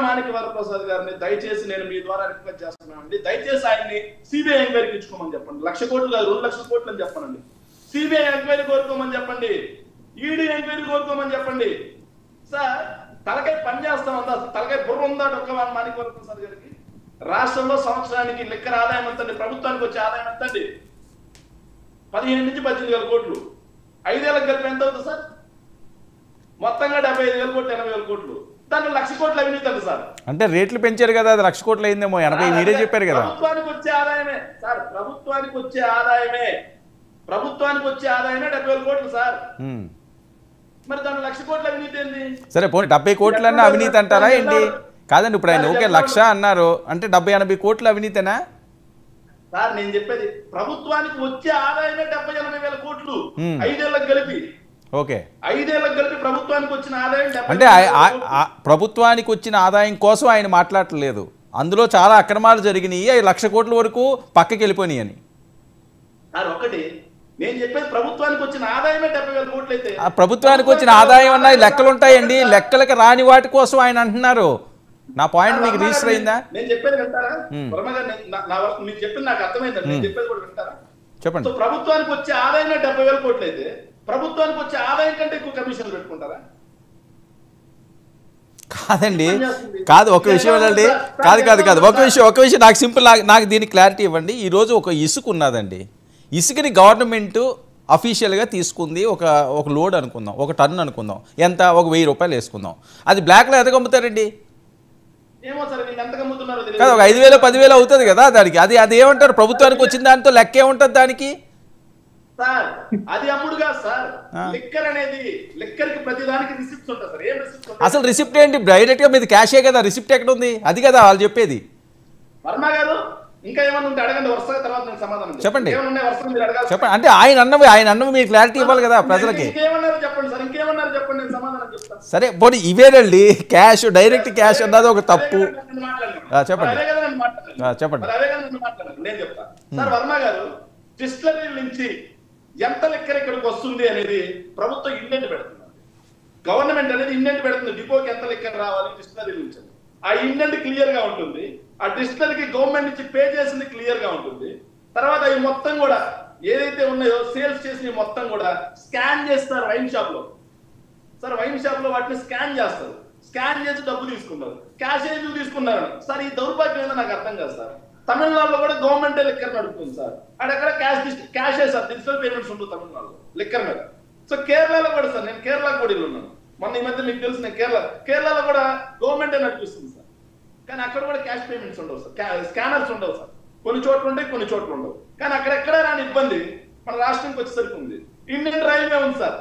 మాణిక్యవరప్రసాద్ గారిని దయచేసి నేను మీ ద్వారా రిక్వెస్ట్ చేస్తున్నానండి, దయచేసి ఆయన్ని సిబిఐ ఎంక్వైరీకి ఇచ్చుకోమని చెప్పండి. 1,00,000 కోట్లు కాదు, 2,00,000 కోట్లు అని చెప్పండి. సిబిఐ ఎంక్వైరీ కోరుకోమని చెప్పండి, ఈడీ ఎంక్వైరీ కోరుకోమని చెప్పండి. సార్ తలకాయ పని చేస్తామంతా, తలకాయ బుర్ర ఉందా డొక్కా మాణిక్యవరప్రసాద్ గారికి? రాష్ట్రంలో సంవత్సరానికి లిక్కర్ ఆదాయం ఎంతండి? ప్రభుత్వానికి వచ్చే ఆదాయం ఎంతండి? 15 నుంచి 18,000 కోట్లు. 5 ఏళ్ళకి కలిపి ఎంత అవుతుంది సార్? మొత్తంగా 75,000 కోట్లు, 80,000 కోట్లు. దాంట్లో 1,00,000 కోట్లు అవినీతి అండి సార్. అంటే రేట్లు పెంచారు కదా, అది 1,00,000 కోట్లు అయిందేమో. 80 మీరే చెప్పారు కదా. ప్రభుత్వానికి వచ్చే ఆదాయమే సార్, ప్రభుత్వానికి వచ్చే ఆదాయమే 70,000 కోట్లు సార్. మరి దాంట్లో 1,00,000 కోట్ల అవినీతి ఏంది? సరే పోనీ 70 కోట్లన్నా అవినీతి అంటారా ఏంటి? కాదండి, ఇప్పుడు ఆయన ఓకే 1,00,000 అన్నారు అంటే 70-80 కోట్ల అవినీతేనా సార్? నేను చెప్పేది ప్రభుత్వానికి వచ్చే ఆదాయమే 70,000-80,000 కోట్లు 5 ఏళ్ళకి కలిపి. ఓకే, 5 ఏళ్ళకి కలిపి ప్రభుత్వానికి వచ్చిన ఆదాయం అంటే ప్రభుత్వానికి వచ్చిన ఆదాయం కోసం ఆయన మాట్లాడట్లేదు. అందులో చాలా అక్రమాలు జరిగినాయి, 1,00,000 కోట్ల వరకు పక్కకి వెళ్ళిపోయినాయి అని. సార్ ఒకటి నేను చెప్పేది ప్రభుత్వానికి వచ్చిన ఆదాయమే 70,000 కోట్లు అయితే ఆ ప్రభుత్వానికి వచ్చిన ఆదాయం అన్న లెక్కలు ఉంటాయండి, లెక్కలకి రాని వాటి కోసం ఆయన అంటున్నారు. నా పాయింట్ మీకు రిజిస్టర్ అయిందా? నేను చెప్పేది వింటారా? మీరు చెప్పింది నాకు అర్థమైందండి, నేను చెప్పేది కూడా వింటారా? చెప్పండి. సో ప్రభుత్వానికి వచ్చే ఆదాయమే 70,000 కోట్లు అయితే ప్రభుత్వానికి వచ్చే ఆదాయం కంటే ఎక్కువ కమిషన్లు పెట్టుకుంటారా? కాదండి, కాదు ఒక విషయం అండి, కాదు ఒక విషయం నాకు సింపుల్, నాకు దీనికి క్లారిటీ ఇవ్వండి. ఈరోజు ఒక ఇసుక ఉన్నదండి, ఇసుకని గవర్నమెంట్ అఫీషియల్గా తీసుకుంది, ఒక లోడ్ అనుకుందాం, 1 టన్ను అనుకుందాం, ఎంత ఒక 1,000 రూపాయలు వేసుకుందాం. అది బ్లాక్లో ఎంత అమ్ముతారండి? ఏమో సార్, మీరు ఎంత అమ్ముతున్నారో తెలియదు. కాదు, ఒక 5,000 10,000 అవుతుంది కదా దానికి. అది ఏమంటారు? ప్రభుత్వానికి వచ్చిన దాంతో లెక్క ఏముంటుంది దానికి? సార్ అది అమ్ముడు కాదు సార్, లిక్కర్ అనేది, లిక్కర్ కి ప్రతి దానికి రిసిప్ట్స్ ఉంటాయి సార్. ఏం రిసిప్ట్స్? అసలు రిసిప్ట్ ఏంటి? డైరెక్ట్ గా మీది క్యాషే కదా, రిసిప్ట్ ఎక్కడ ఉంది? అది కదా వాళ్ళు చెప్పేది. వర్మ గారు ఇంకా ఏమన్నా ఉంటే అడగండి, వరుసగా తర్వాత నేను సమాధానం చెప్పండి. చెప్పండి. అంటే ఆయన అన్నవి మీరు క్లారిటీ ఇవ్వాలి కదా ప్రజలకి. ఇంకేమన్నారు చెప్పండి సార్, ఇంకేమన్నారు చెప్పండి, నేను సమాధానం చెప్తాను. సరే పోనీ ఇవేనండి, క్యాష్, డైరెక్ట్ క్యాష్ అన్నది ఒక తప్పు. చెప్పండి. నేను చెప్తాను సార్. వర్మ గారు డిస్టిలరీ నుంచి ఎంత లెక్కర్ ఇక్కడికి వస్తుంది అనేది ప్రభుత్వం ఇండెంట్ పెడుతుంది, గవర్నమెంట్ అనేది ఇండెంట్ పెడుతుంది. డిపోకి ఎంత లెక్కర్ రావాలి డిస్టిలరీ నుంచి, ఆ ఇండెంట్ క్లియర్ గా ఉంటుంది. ఆ డిస్టిలరీకి గవర్నమెంట్ నుంచి పే చేసింది క్లియర్ గా ఉంటుంది. తర్వాత అవి మొత్తం కూడా ఏదైతే ఉన్నాయో సేల్స్ చేసినవి మొత్తం కూడా స్కాన్ చేస్తారు వైన్ షాప్ లో. సార్ వైన్ షాప్ లో వాటిని స్కాన్ చేస్తారు, స్కాన్ చేసి డబ్బు తీసుకున్నారు. క్యాష్ ఎందుకు తీసుకున్నారు సార్? ఈ దౌర్భాగ్యం ఏదో నాకు అర్థం కాదు సార్. తమిళనాడులో కూడా గవర్నమెంట్ లిక్కర్ నడుపుతుంది సార్, అక్కడ క్యాష్ సార్, డిజిటల్ పేమెంట్స్ ఉండవు తమిళనాడులో లిక్కర్ మీద. సో కేరళలో కూడా సార్, నేను కేరళ కూడా ఉన్నాను మొన్న ఈ మధ్య, మీకు తెలుసు నేను కేరళలో కూడా గవర్నమెంటే నడిపిస్తుంది సార్. కానీ అక్కడ కూడా క్యాష్ పేమెంట్స్ ఉండవు సార్, స్కానర్స్ ఉండవు సార్. కొన్ని చోట్ల ఉంటాయి, కొన్ని చోట్ల ఉండవు. కానీ అక్కడెక్కడ రాని ఇబ్బంది మన రాష్ట్రానికి వచ్చేసరికి ఉంది. ఇండియన్ రైల్వే ఉంది సార్,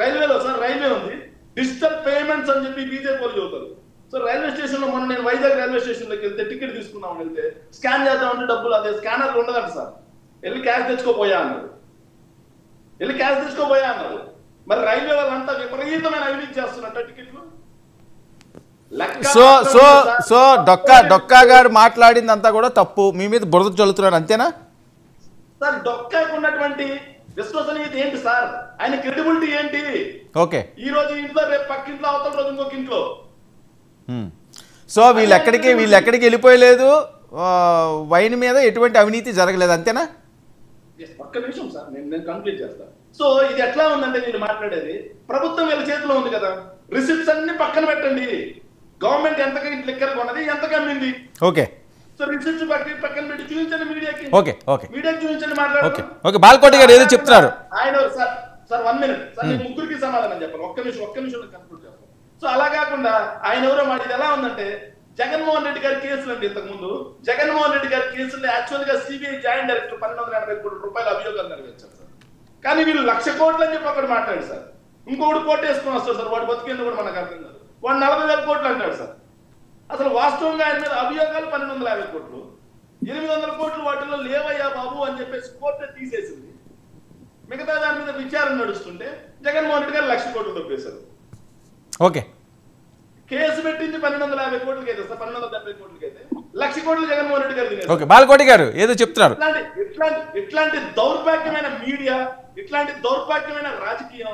రైల్వేలో సార్ రైల్వే ఉంది, డిజిటల్ పేమెంట్స్ అని చెప్పి బీజేపీ వాళ్ళు చెబుతారు. సో రైల్వే స్టేషన్ లో మనం, నేను వైజాగ్ రైల్వే స్టేషన్ లోకి వెళ్తే టికెట్ తీసుకుందామని వెళ్తే స్కాన్ చేద్దామంటే డబ్బులు అదే స్కానర్లు ఉండదంట సార్. వెళ్ళి క్యాష్ తెచ్చుకోపోయా అన్నారు. మరి రైల్వే వాళ్ళంతా విపరీతమైన అవినీతి చేస్తున్నట్ట టికెట్లు. సో డొక్కా గారు మాట్లాడిందంతా కూడా తప్పు, మీ మీద బురద చల్లుతున్నారు అంతేనా సార్? డొక్కాకు ఉన్నటువంటి విశ్వసనీయత ఏంటి సార్? ఆయన క్రెడిబిలిటీ ఏంటి? ఓకే, ఈ రోజు ఇంట్లో, రేపు పక్కింట్లో, అవతల రోజు ఇంకొక ఇంట్లో. సో వీళ్ళు ఎక్కడికి వెళ్ళిపోయలేదు, వైన్ మీద ఎటువంటి అవినీతి జరగలేదు అంతేనా? ఒక్క నిమిషం సార్, నేను కంప్లీట్ చేస్తాను. సో ఇది ఎట్లా ఉందంటే, నేను మాట్లాడేది ప్రభుత్వం వీళ్ళ చేతిలో ఉంది కదా, రిసిప్ట్స్ అన్ని పక్కన పెట్టండి. గవర్నమెంట్ ఎంతగా లిక్కర్ కొన్నది, ఎంతగా అమ్మింది. ఓకే, సో రిసిప్ట్స్ పక్కన పెట్టి చూపించండి మీడియాకి. మీడియాకి చూపించండి, మాట్లాడండి. ఓకే, బాల్కోటి గారు ఏదో చెప్తున్నారు. ఆయన సార్ 1 మినిట్ సార్, నేను ముగ్గురికి సమాధానం చెప్పాలి. ఒక్క నిమిషం కంక్లూడ్ చేస్తాను. సో అలా కాకుండా ఆయన ఎవరో మాట, ఇది ఎలా ఉందంటే జగన్మోహన్ రెడ్డి గారి కేసులు అండి. ఇంతకు ముందు జగన్మోహన్ రెడ్డి గారి కేసులు యాక్చువల్ గా సిబిఐ జాయింట్ డైరెక్టర్ 1,280 కోట్ల రూపాయల అభియోగాలు నెరవేర్చారు సార్. కానీ వీళ్ళు 1,00,000 కోట్లు అని చెప్పి అక్కడ మాట్లాడు సార్. ఇంకొకటి కోట్ వేసుకొని వస్తారు సార్, వాడు బతికేందుకు కూడా మనకు అర్థం కాదు. వాడు 40,000 కోట్లు అంటాడు సార్. అసలు వాస్తవంగా ఆయన మీద అభియోగాలు 1,250 కోట్లు, 800 కోట్లు వాటిలో లేవయ్యా బాబు అని చెప్పేసి కోర్టు తీసేసింది. మిగతా దాని మీద విచారణ నడుస్తుంటే జగన్మోహన్ రెడ్డి గారు 1,00,000 కోట్లు తప్పేశారు. ఓకే, కేసు పెట్టింది 1,250 కోట్లకి అయితే సార్, 1,270 కోట్లకి అయితే 1,00,000 కోట్లు జగన్మోహన్ రెడ్డి గారు. ఓకే, బాల్కోటి గారు ఏదో చెప్తున్నారు. ఇట్లాంటి దౌర్భాగ్యమైన మీడియా, ఇట్లాంటి దౌర్భాగ్యమైన రాజకీయం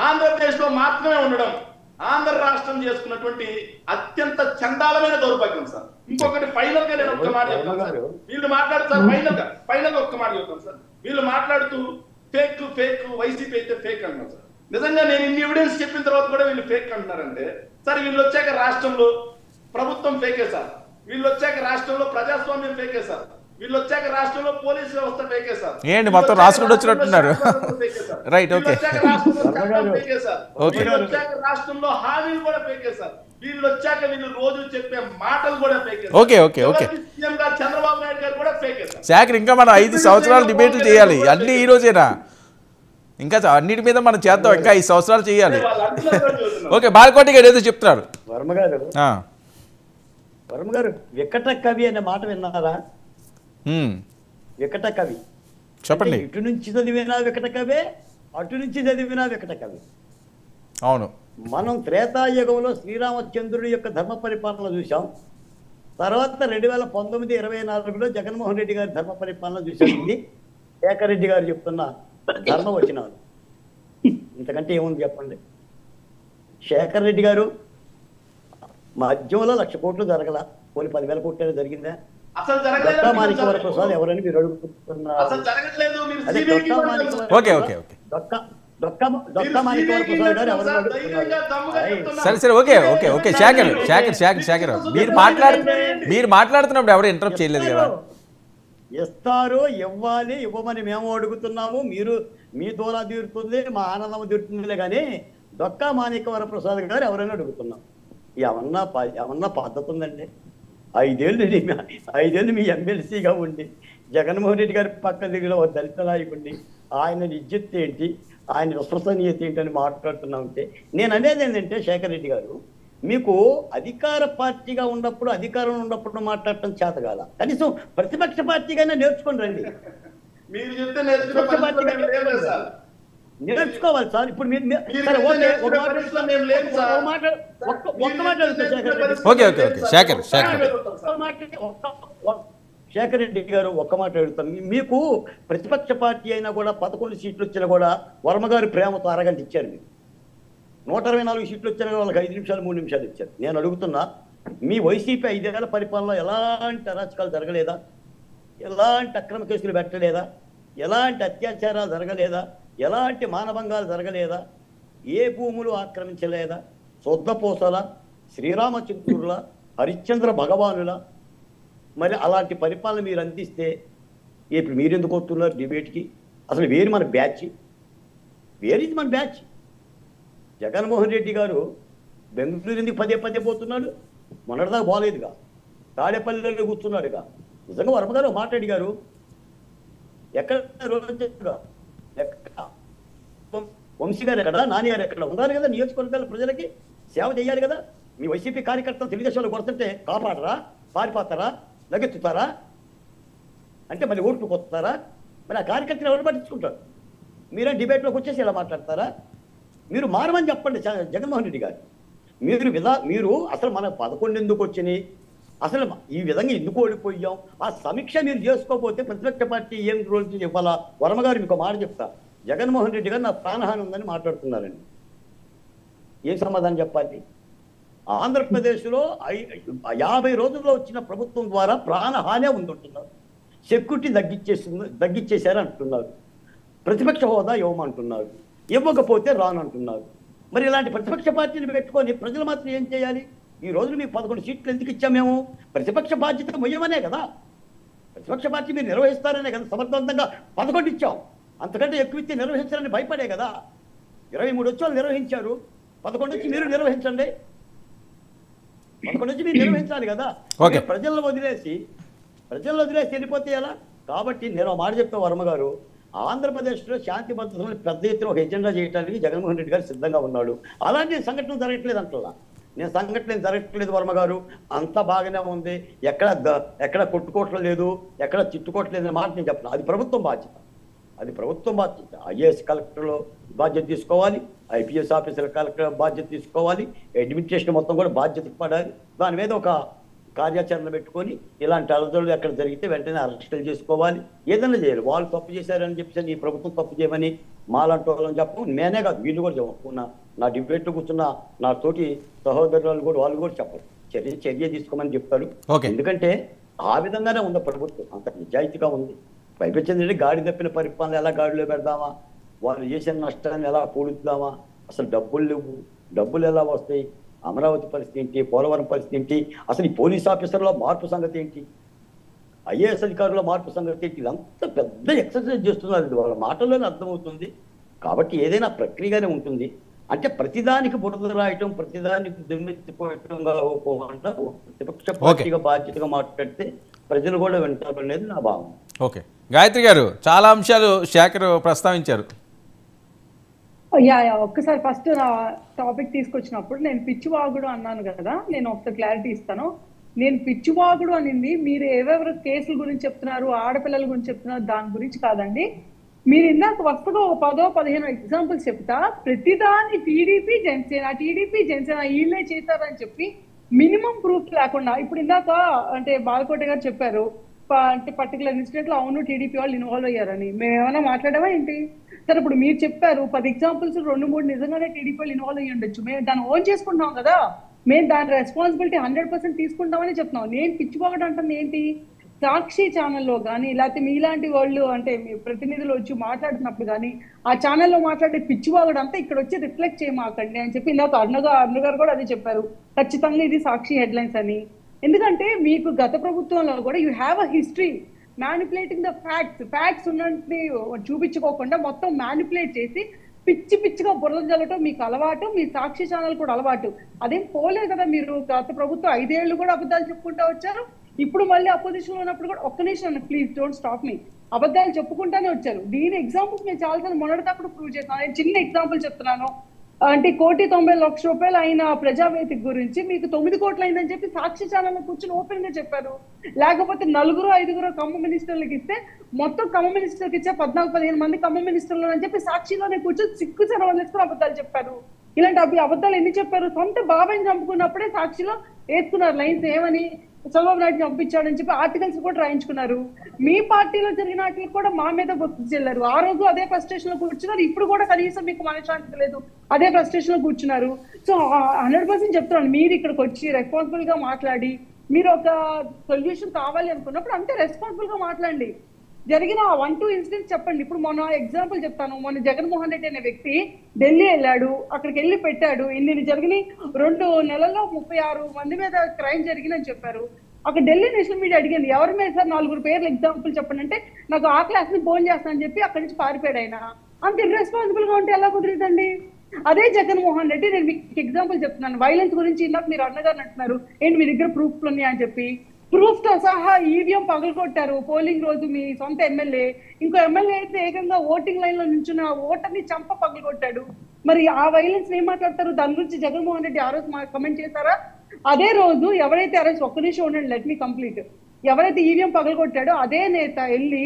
ఆంధ్రప్రదేశ్ లో మాత్రమే ఉండడం ఆంధ్ర రాష్ట్రం చేసుకున్నటువంటి అత్యంత చండాలమైన దౌర్భాగ్యం సార్. ఇంకొకటి ఫైనల్ గా నేను ఒక్క మాట చెప్తాను సార్. వీళ్ళు మాట్లాడుతారు ఫైనల్ గా ఒక్క మాట చెప్తాను సార్. వీళ్ళు మాట్లాడుతూ ఫేక్ వైసీపీ అయితే ఫేక్ అంటున్నారు సార్. నిజంగా నేను ఇన్ని ఎవిడెన్స్ చెప్పిన తర్వాత కూడా వీళ్ళు ఫేక్ అంటున్నారంటే సార్, వీళ్ళు వచ్చాక రాష్ట్రంలో ప్రభుత్వం ఫేకే సార్, వీళ్ళు వచ్చాక రాష్ట్రంలో ప్రజాస్వామ్యం ఫేకే సార్, వీళ్ళు వచ్చాక రాష్ట్రంలో పోలీస్ వ్యవస్థ పేకేశారు. ఏంటి మొత్తం రాసుకుంటూ వచ్చినట్టున్నారు. Right, okay. ఓకే. రాష్ట్రంలో హామీలు కూడా పేకేశారు. వీళ్ళు వచ్చాక వీళ్ళు రోజు చెప్పే మాటలు కూడా పేకేశారు. Okay, okay, okay. సీఎం గారు చంద్రబాబు నాయుడు గారు కూడా పేకేశారు. శాఖర్ ఇంకా మనం 5 సంవత్సరాలు డిబేట్లు చేయాలి. అన్నీ ఈ రోజేనా? ఇంకా అన్నిటి మీద మనం చేద్దాం. ఇంకా 5 సంవత్సరాలు చేయాలి. ఓకే, బాలకోటి గారు ఏదో చెప్తున్నారు. వర్మ గారు వికట కవి అనే మాట విన్నారా? వికట కవి చెప్పండి. ఇటు నుంచి చదివినా వికట కవే, అటు నుంచి చదివినా వికట కవి. అవును, మనం త్రేతాయుగంలో శ్రీరామచంద్రుడి యొక్క ధర్మ పరిపాలన చూసాం. తర్వాత 2019-24లో జగన్మోహన్ రెడ్డి గారి ధర్మ పరిపాలన చూసాం. ఇది శేఖర్ రెడ్డి గారు చెప్తున్న ధర్మ వచ్చినారు. ఇంతకంటే ఏముంది చెప్పండి. శేఖర్ రెడ్డి గారు మధ్యంలో 1,00,000 కోట్లు జరగల, పోనీ 10,000 కోట్లు జరిగిందా? అసలు దొక్కా మాణిక్యవర ప్రసాద్ ఎవరని మీరు అడుగుతున్నారు. అదే దొక్కా మాణిక్యవర ప్రసాద్ గారు ఎవరని అడుగుతున్నారు. సరే సరే, ఓకే ఓకే ఓకే. శాఖర్ మీరు మాట్లాడుతున్నప్పుడు ఎవరు ఇంటరప్ట్ చేయలేదు కదా. ఇస్తారు, ఇవ్వాలి, ఇవ్వమని మేము అడుగుతున్నాము. మీరు మీ దూరా తీరుతుంది, మా ఆనందం తీరుతుందిలే కానీ దొక్కా మాణిక్యవర ప్రసాద్ గారు ఎవరైనా అడుగుతున్నాం. ఏమన్నా పద్ధతి ఉందండి? 5 ఏళ్ళు మీ ఎమ్మెల్సీగా ఉండి జగన్మోహన్ రెడ్డి గారి పక్క దగ్గర ఒక దళిత నాయకుడిని, ఆయన ఇజ్జత్ ఏంటి, ఆయన విశ్వసనీయత ఏంటి అని మాట్లాడుతున్నా ఉంటే, నేను అనేది ఏంటంటే శేఖర్ రెడ్డి గారు, మీకు అధికార పార్టీగా ఉన్నప్పుడు, అధికారం ఉన్నప్పుడు మాట్లాడటం చేతగాల. కనీసం ప్రతిపక్ష పార్టీగానే నేర్చుకొని రండి. నేర్చుకోవాలి సార్. ఇప్పుడు శేఖర్ రెడ్డి గారు ఒక్క మాట అడుగుతాం. మీకు ప్రతిపక్ష పార్టీ అయినా కూడా 11 సీట్లు వచ్చినా కూడా వర్మ గారు ప్రేమతో అరగంట ఇచ్చారు. మీరు 124 సీట్లు వచ్చినా వాళ్ళకి 5 నిమిషాలు 3 నిమిషాలు ఇచ్చారు. నేను అడుగుతున్నా, మీ వైసీపీ 5 ఏళ్ల పరిపాలనలో ఎలాంటి అరాచకాలు జరగలేదా? ఎలాంటి అక్రమ కేసులు పెట్టలేదా? ఎలాంటి అత్యాచారాలు జరగలేదా? ఎలాంటి మానభంగాలు జరగలేదా? ఏ భూములు ఆక్రమించలేదా? సొద్దపోసల, శ్రీరామచంద్రుల, హరిశ్చంద్ర భగవానుల, మరి అలాంటి పరిపాలన మీరు అందిస్తే ఇప్పుడు మీరు ఎందుకు వస్తున్నారు డిబేట్కి? అసలు వేరు మన బ్యాచ్, వేరేది మన బ్యాచ్. జగన్మోహన్ రెడ్డి గారు బెంగళూరు ఎందుకు పదే పోతున్నాడు? మొన్నటిదాకా బాగాలేదుగా, తాడేపల్లిలో కూర్చున్నాడుగా. నిజంగా వర్మ గారు మాట అడిగారు, ఎక్కడ రోజుగా వంశీ గారు ఎక్కడ, నాని గారు ఎక్కడ ఉన్నారు కదా, నియోజకవర్గాల ప్రజలకి సేవ చేయాలి కదా. మీ వైసీపీ కార్యకర్తలు తెలుగుదేశంలో కొడుతుంటే కాపాడరా, పారిపోతారా, లగెత్తుతారా అంటే మళ్ళీ ఓట్లు కొత్తారా? మరి ఆ కార్యకర్తలు ఎవరు పట్టించుకుంటారు? మీరే డిబేట్లోకి వచ్చేసి ఇలా మాట్లాడతారా? మీరు మారమని చెప్పండి జగన్మోహన్ రెడ్డి గారు. మీరు అసలు మన 11 ఎందుకు వచ్చినాయి, అసలు ఈ విధంగా ఎందుకు ఓడిపోయాం, ఆ సమీక్ష మీరు చేసుకోకపోతే ప్రతిపక్ష పార్టీ ఏం రోల్ ఇవ్వాలా? వర్మ గారు మీకు మాట చెప్తా, జగన్మోహన్ రెడ్డి గారు నా ప్రాణహాని ఉందని మాట్లాడుతున్నారండి. ఏం సమాధానం చెప్పాలి? ఆంధ్రప్రదేశ్లో 50 రోజుల్లో వచ్చిన ప్రభుత్వం ద్వారా ప్రాణహానే ఉందంటున్నారు. సెక్యూరిటీ తగ్గించేశారు అంటున్నారు. ప్రతిపక్ష హోదా ఇవ్వమంటున్నారు, ఇవ్వకపోతే రానంటున్నారు. మరి ఇలాంటి ప్రతిపక్ష పార్టీని పెట్టుకొని ప్రజలు మాత్రం ఏం చేయాలి? ఈ రోజు మీకు 11 సీట్లు ఎందుకు ఇచ్చాం? మేము ప్రతిపక్ష బాధ్యత మొయ్యమనే కదా. ప్రతిపక్ష పార్టీ మీరు నిర్వహిస్తారనే కదా సమర్థవంతంగా 11 ఇచ్చాం. అంతకంటే ఎక్కువ ఇచ్చి నిర్వహించాలని భయపడే కదా. 23 వచ్చి వాళ్ళు నిర్వహించారు, 11 వచ్చి మీరు నిర్వహించండి. 11 వచ్చి మీరు నిర్వహించాలి కదా. ప్రజలను వదిలేసి వెళ్ళిపోతే ఎలా? కాబట్టి నేను మాట చెప్తా వర్మ గారు, ఆంధ్రప్రదేశ్లో శాంతి భద్రతలను పెద్ద ఎత్తున ఒక ఎజెండా చేయడానికి జగన్మోహన్ రెడ్డి గారు సిద్ధంగా ఉన్నాడు. అలాంటి సంఘటన జరగట్లేదు అంటున్నా. నేను సంఘటన జరగట్లేదు వర్మ గారు, అంతా బాగానే ఉంది, ఎక్కడ కొట్టుకోవట్లేదు, ఎక్కడ తిట్టుకోవట్లేదు అనే మాట నేను చెప్పను. అది ప్రభుత్వం బాధ్యత. ఐఏఎస్ కలెక్టర్లో బాధ్యత తీసుకోవాలి, ఐపీఎస్ ఆఫీసర్ కలెక్టర్ బాధ్యత తీసుకోవాలి, అడ్మినిస్ట్రేషన్ మొత్తం కూడా బాధ్యత పడాలి. దాని మీద ఒక కార్యాచరణ పెట్టుకొని ఇలాంటి అలజడులు ఎక్కడ జరిగితే వెంటనే అరెస్టులు చేసుకోవాలి, ఏదైనా చేయాలి. వాళ్ళు తప్పు చేశారని చెప్పేసి ఈ ప్రభుత్వం తప్పు చేయమని మాలాంటి వాళ్ళని చెప్పు, నేనే కాదు వీళ్ళు కూడా చెప్పకున్నా, నా డిబేట్లో కూర్చున్న నా తోటి సహోదరులు కూడా వాళ్ళు కూడా చెప్పరు, చర్య తీసుకోమని చెప్తారు. ఎందుకంటే ఆ విధంగానే ఉంది ప్రభుత్వం, అంత నిజాయితీగా ఉంది. పైపెచ్చిందంటే గాడి తప్పిన పరిపాలన ఎలా గాడిలో పెడదామా, వాళ్ళు చేసిన నష్టాన్ని ఎలా పూడుద్దామా, అసలు డబ్బులు లేవు, డబ్బులు ఎలా వస్తాయి, అమరావతి పరిస్థితి ఏంటి, పోలవరం పరిస్థితి ఏంటి, అసలు ఈ పోలీస్ ఆఫీసర్లో మార్పు సంగతి ఏంటి? ఐఏఎస్ అధికారుల మార్పు సంగతి వీళ్ళంతా పెద్ద ఎక్సర్సైజ్ చేస్తున్నారు, వాళ్ళ మాటల్లోనే అర్థమవుతుంది. కాబట్టి ఏదైనా ప్రక్రియగానే ఉంటుంది. అంటే ప్రతిదానికి బురద రాయటం, ప్రతిదానికి దుమ్మెత్తిపోయటం కాకుండా ప్రతిపక్ష పార్టీగా బాధ్యతగా మాట్లాడితే ప్రజలు కూడా వింటారు అనేది నా భావన. ఓకే, గాయత్రి గారు చాలా అంశాలు శేఖర్ ప్రస్తావించారు. ఒక్కసారి ఫస్ట్ నా టాపిక్ తీసుకొచ్చినప్పుడు నేను పిచ్చివాగుడు అన్నాను కదా, నేను ఒక క్లారిటీ ఇస్తాను. నేను పిచ్చివాగుడు అనింది మీరు ఎవరెవరు కేసుల గురించి చెప్తున్నారు, ఆడపిల్లల గురించి చెప్తున్నారు, దాని గురించి కాదండి. మీరు ఇందాక వరుసగా 10-15 ఎగ్జాంపుల్స్ చెప్తా, ప్రతిదాన్ని టీడీపీ జనసేన వీళ్ళే చేశారని చెప్పి మినిమం ప్రూఫ్ లేకుండా, ఇప్పుడు ఇందాక అంటే బాలకోట గారు చెప్పారు అంటే పర్టికులర్ ఇన్సిడెంట్ లో అవును టీడీపీ వాళ్ళు ఇన్వాల్వ్ అయ్యారని, మేము ఏమైనా మాట్లాడామా ఏంటి? సరే ఇప్పుడు మీరు చెప్పారు 10 ఎగ్జాంపుల్స్ 2-3 నిజంగానే టీడీపీ వాళ్ళు ఇన్వాల్వ్ అయ్యి ఉండొచ్చు, మేము దాన్ని ఓన్ చేసుకుంటాం కదా, మేము దాని రెస్పాన్సిబిలిటీ 100% తీసుకుంటామని చెప్తున్నాం. నేను పిచ్చిపోగడం అంటుంది ఏంటి? సాక్షి ఛానల్లో కానీ లేకపోతే మీలాంటి వాళ్ళు అంటే మీ ప్రతినిధులు వచ్చి మాట్లాడుతున్నప్పుడు కానీ ఆ ఛానల్లో మాట్లాడే పిచ్చివాగుడు అంతా ఇక్కడ వచ్చి రిఫ్లెక్ట్ చేయమాకండి అని చెప్పి ఇందాక అరుణ గారు కూడా అదే చెప్పారు, ఖచ్చితంగా ఇది సాక్షి హెడ్లైన్స్ అని. ఎందుకంటే మీకు గత ప్రభుత్వంలో కూడా you have a history manipulating the facts ఉన్నట్టు చూపించుకోకుండా మొత్తం మ్యానిపులేట్ చేసి పిచ్చిగా బురద జల్లటం మీకు అలవాటు, మీ సాక్షి ఛానల్ కూడా అలవాటు. అదేం పోలేదు కదా, మీరు గత ప్రభుత్వం 5 ఏళ్ళు కూడా అబద్ధాలు చెప్పుకుంటూ వచ్చారు, ఇప్పుడు మళ్ళీ అపోజిషన్ లో ఉన్నప్పుడు కూడా. ఒక్క నిమిషం ప్లీజ్ డోంట్ స్టాప్ మీ, అబద్ధాలు చెప్పుకుంటానే వచ్చారు. దీని ఎగ్జాంపుల్స్ నేను చాలాసార్లు మొన్నటిదప్పుడు ప్రూవ్ చేస్తాను. నేను చిన్న ఎగ్జాంపుల్ చెప్తున్నాను. అంటే 1,90,00,000 రూపాయలు అయిన ప్రజావేదిక గురించి మీకు 9 కోట్లు అయిందని చెప్పి సాక్షి ఛానల్ కూర్చొని ఓపెన్ గా చెప్పారు. లేకపోతే 4-5 ఖమ్మం మినిస్టర్లకు ఇస్తే మొత్తం ఖమ్మం మినిస్టర్కి ఇచ్చే 14-15 మంది ఖమ్మం మినిస్టర్లు అని చెప్పి సాక్షిలోనే కూర్చొని సిక్కు చెరవలేసుకుని అబద్ధాలు చెప్పారు. ఇలాంటి అబద్ధాలు ఎన్ని చెప్పారు? సొంత బాబాయిని చంపుకున్నప్పుడే సాక్షిలో వేసుకున్నారు లైన్స్, ఏమని చంద్రబాబు నాయుడు చంపించాడని చెప్పి ఆర్టికల్స్ కూడా రాయించుకున్నారు. మీ పార్టీలో జరిగిన వాటికి కూడా మా మీద గుర్తు చెల్లారు. ఆ రోజు అదే ఫ్రస్ట్రేషన్ లో కూర్చున్నారు, ఇప్పుడు కూడా కనీసం మీకు మనశ్శాంతి లేదు, అదే ఫ్రస్ట్రేషన్ లో కూర్చున్నారు. సో 100% చెప్తున్నాను, మీరు ఇక్కడికి వచ్చి రెస్పాన్సిబుల్ గా మాట్లాడి మీరు ఒక సొల్యూషన్ కావాలి అనుకున్నప్పుడు అంతే రెస్పాన్సిబుల్ గా మాట్లాడండి. జరిగిన 1-2 ఇన్సిడెంట్స్ చెప్పండి. ఇప్పుడు మొన్న ఎగ్జాంపుల్ చెప్తాను. మొన్న జగన్మోహన్ రెడ్డి అనే వ్యక్తి ఢిల్లీ వెళ్ళాడు, అక్కడికి వెళ్ళి పెట్టాడు, ఇన్ని జరిగినాయి 2 నెలల్లో 36 మంది మీద క్రైమ్ జరిగిందని చెప్పారు. అక్కడ ఢిల్లీ నేషనల్ మీడియా అడిగింది ఎవరి మీద సార్ 4 పేర్లు ఎగ్జాంపుల్ చెప్పండి అంటే నాకు ఆ క్లాస్ ని ఫోన్ చేస్తానని చెప్పి అక్కడి నుంచి పారిపోయాడు. ఆయన అంత ఇర్రెస్పాన్సిబుల్ గా ఉంటే ఎలా కుదురుతుందండి? అదే జగన్మోహన్ రెడ్డి, నేను మీకు ఎగ్జాంపుల్ చెప్తున్నాను. వైలెన్స్ గురించి ఇందాక మీరు అన్నగారు అంటున్నారు ఏంటి మీ దగ్గర ప్రూఫ్లు ఉన్నాయి అని చెప్పి. ప్రూఫ్ తో సహా ఈవీఎం పగలగొట్టారు పోలింగ్ రోజు. మీ సొంత ఎమ్మెల్యే, ఇంకో ఎమ్మెల్యే అయితే ఏకంగా ఓటింగ్ లైన్ లో నించున్న ఓటర్ని చంప పగలగొట్టాడు. మరి ఆ వైలెన్స్ ఏం మాట్లాడతారు? దాని గురించి జగన్మోహన్ రెడ్డి ఆ రోజు కమెంట్ చేశారా? అదే రోజు ఎవరైతే ఆ రోజు 1 నిమిషం ఉండండి, లెట్ మీ కంప్లీట్. ఎవరైతే ఈవీఎం పగలగొట్టాడో అదే నేత వెళ్ళి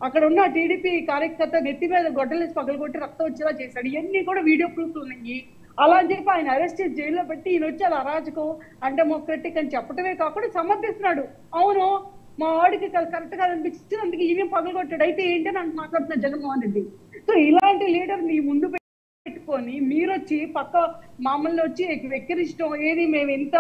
అక్కడ ఉన్న టీడీపీ కార్యకర్త నెత్తి మీద గొడ్డలేసి పగలగొట్టి రక్తం వచ్చేలా చేశాడు. ఇవన్నీ కూడా వీడియో ప్రూఫ్లు ఉన్నాయి. అలా అని చెప్పి ఆయన అరెస్ట్ చేసి జైల్లో పెట్టి ఈయన వచ్చి అలా అరాజకం అంటే డెమోక్రటిక్ అని చెప్పడమే కాకుండా సమర్థిస్తున్నాడు. అవును మా వాడికి కరెక్ట్ గా అనిపించింది, అందుకే ఈవీఎం పగలగొట్టాడు. అయితే ఏంటి అని మాట్లాడుతున్నారు జగన్మోహన్ రెడ్డి. సో ఇలాంటి లీడర్ మీ ముందు పెట్టుకొని మీరు వచ్చి పక్క మామూలు వచ్చి వెక్కిరిష్టం ఏది మేము ఎంత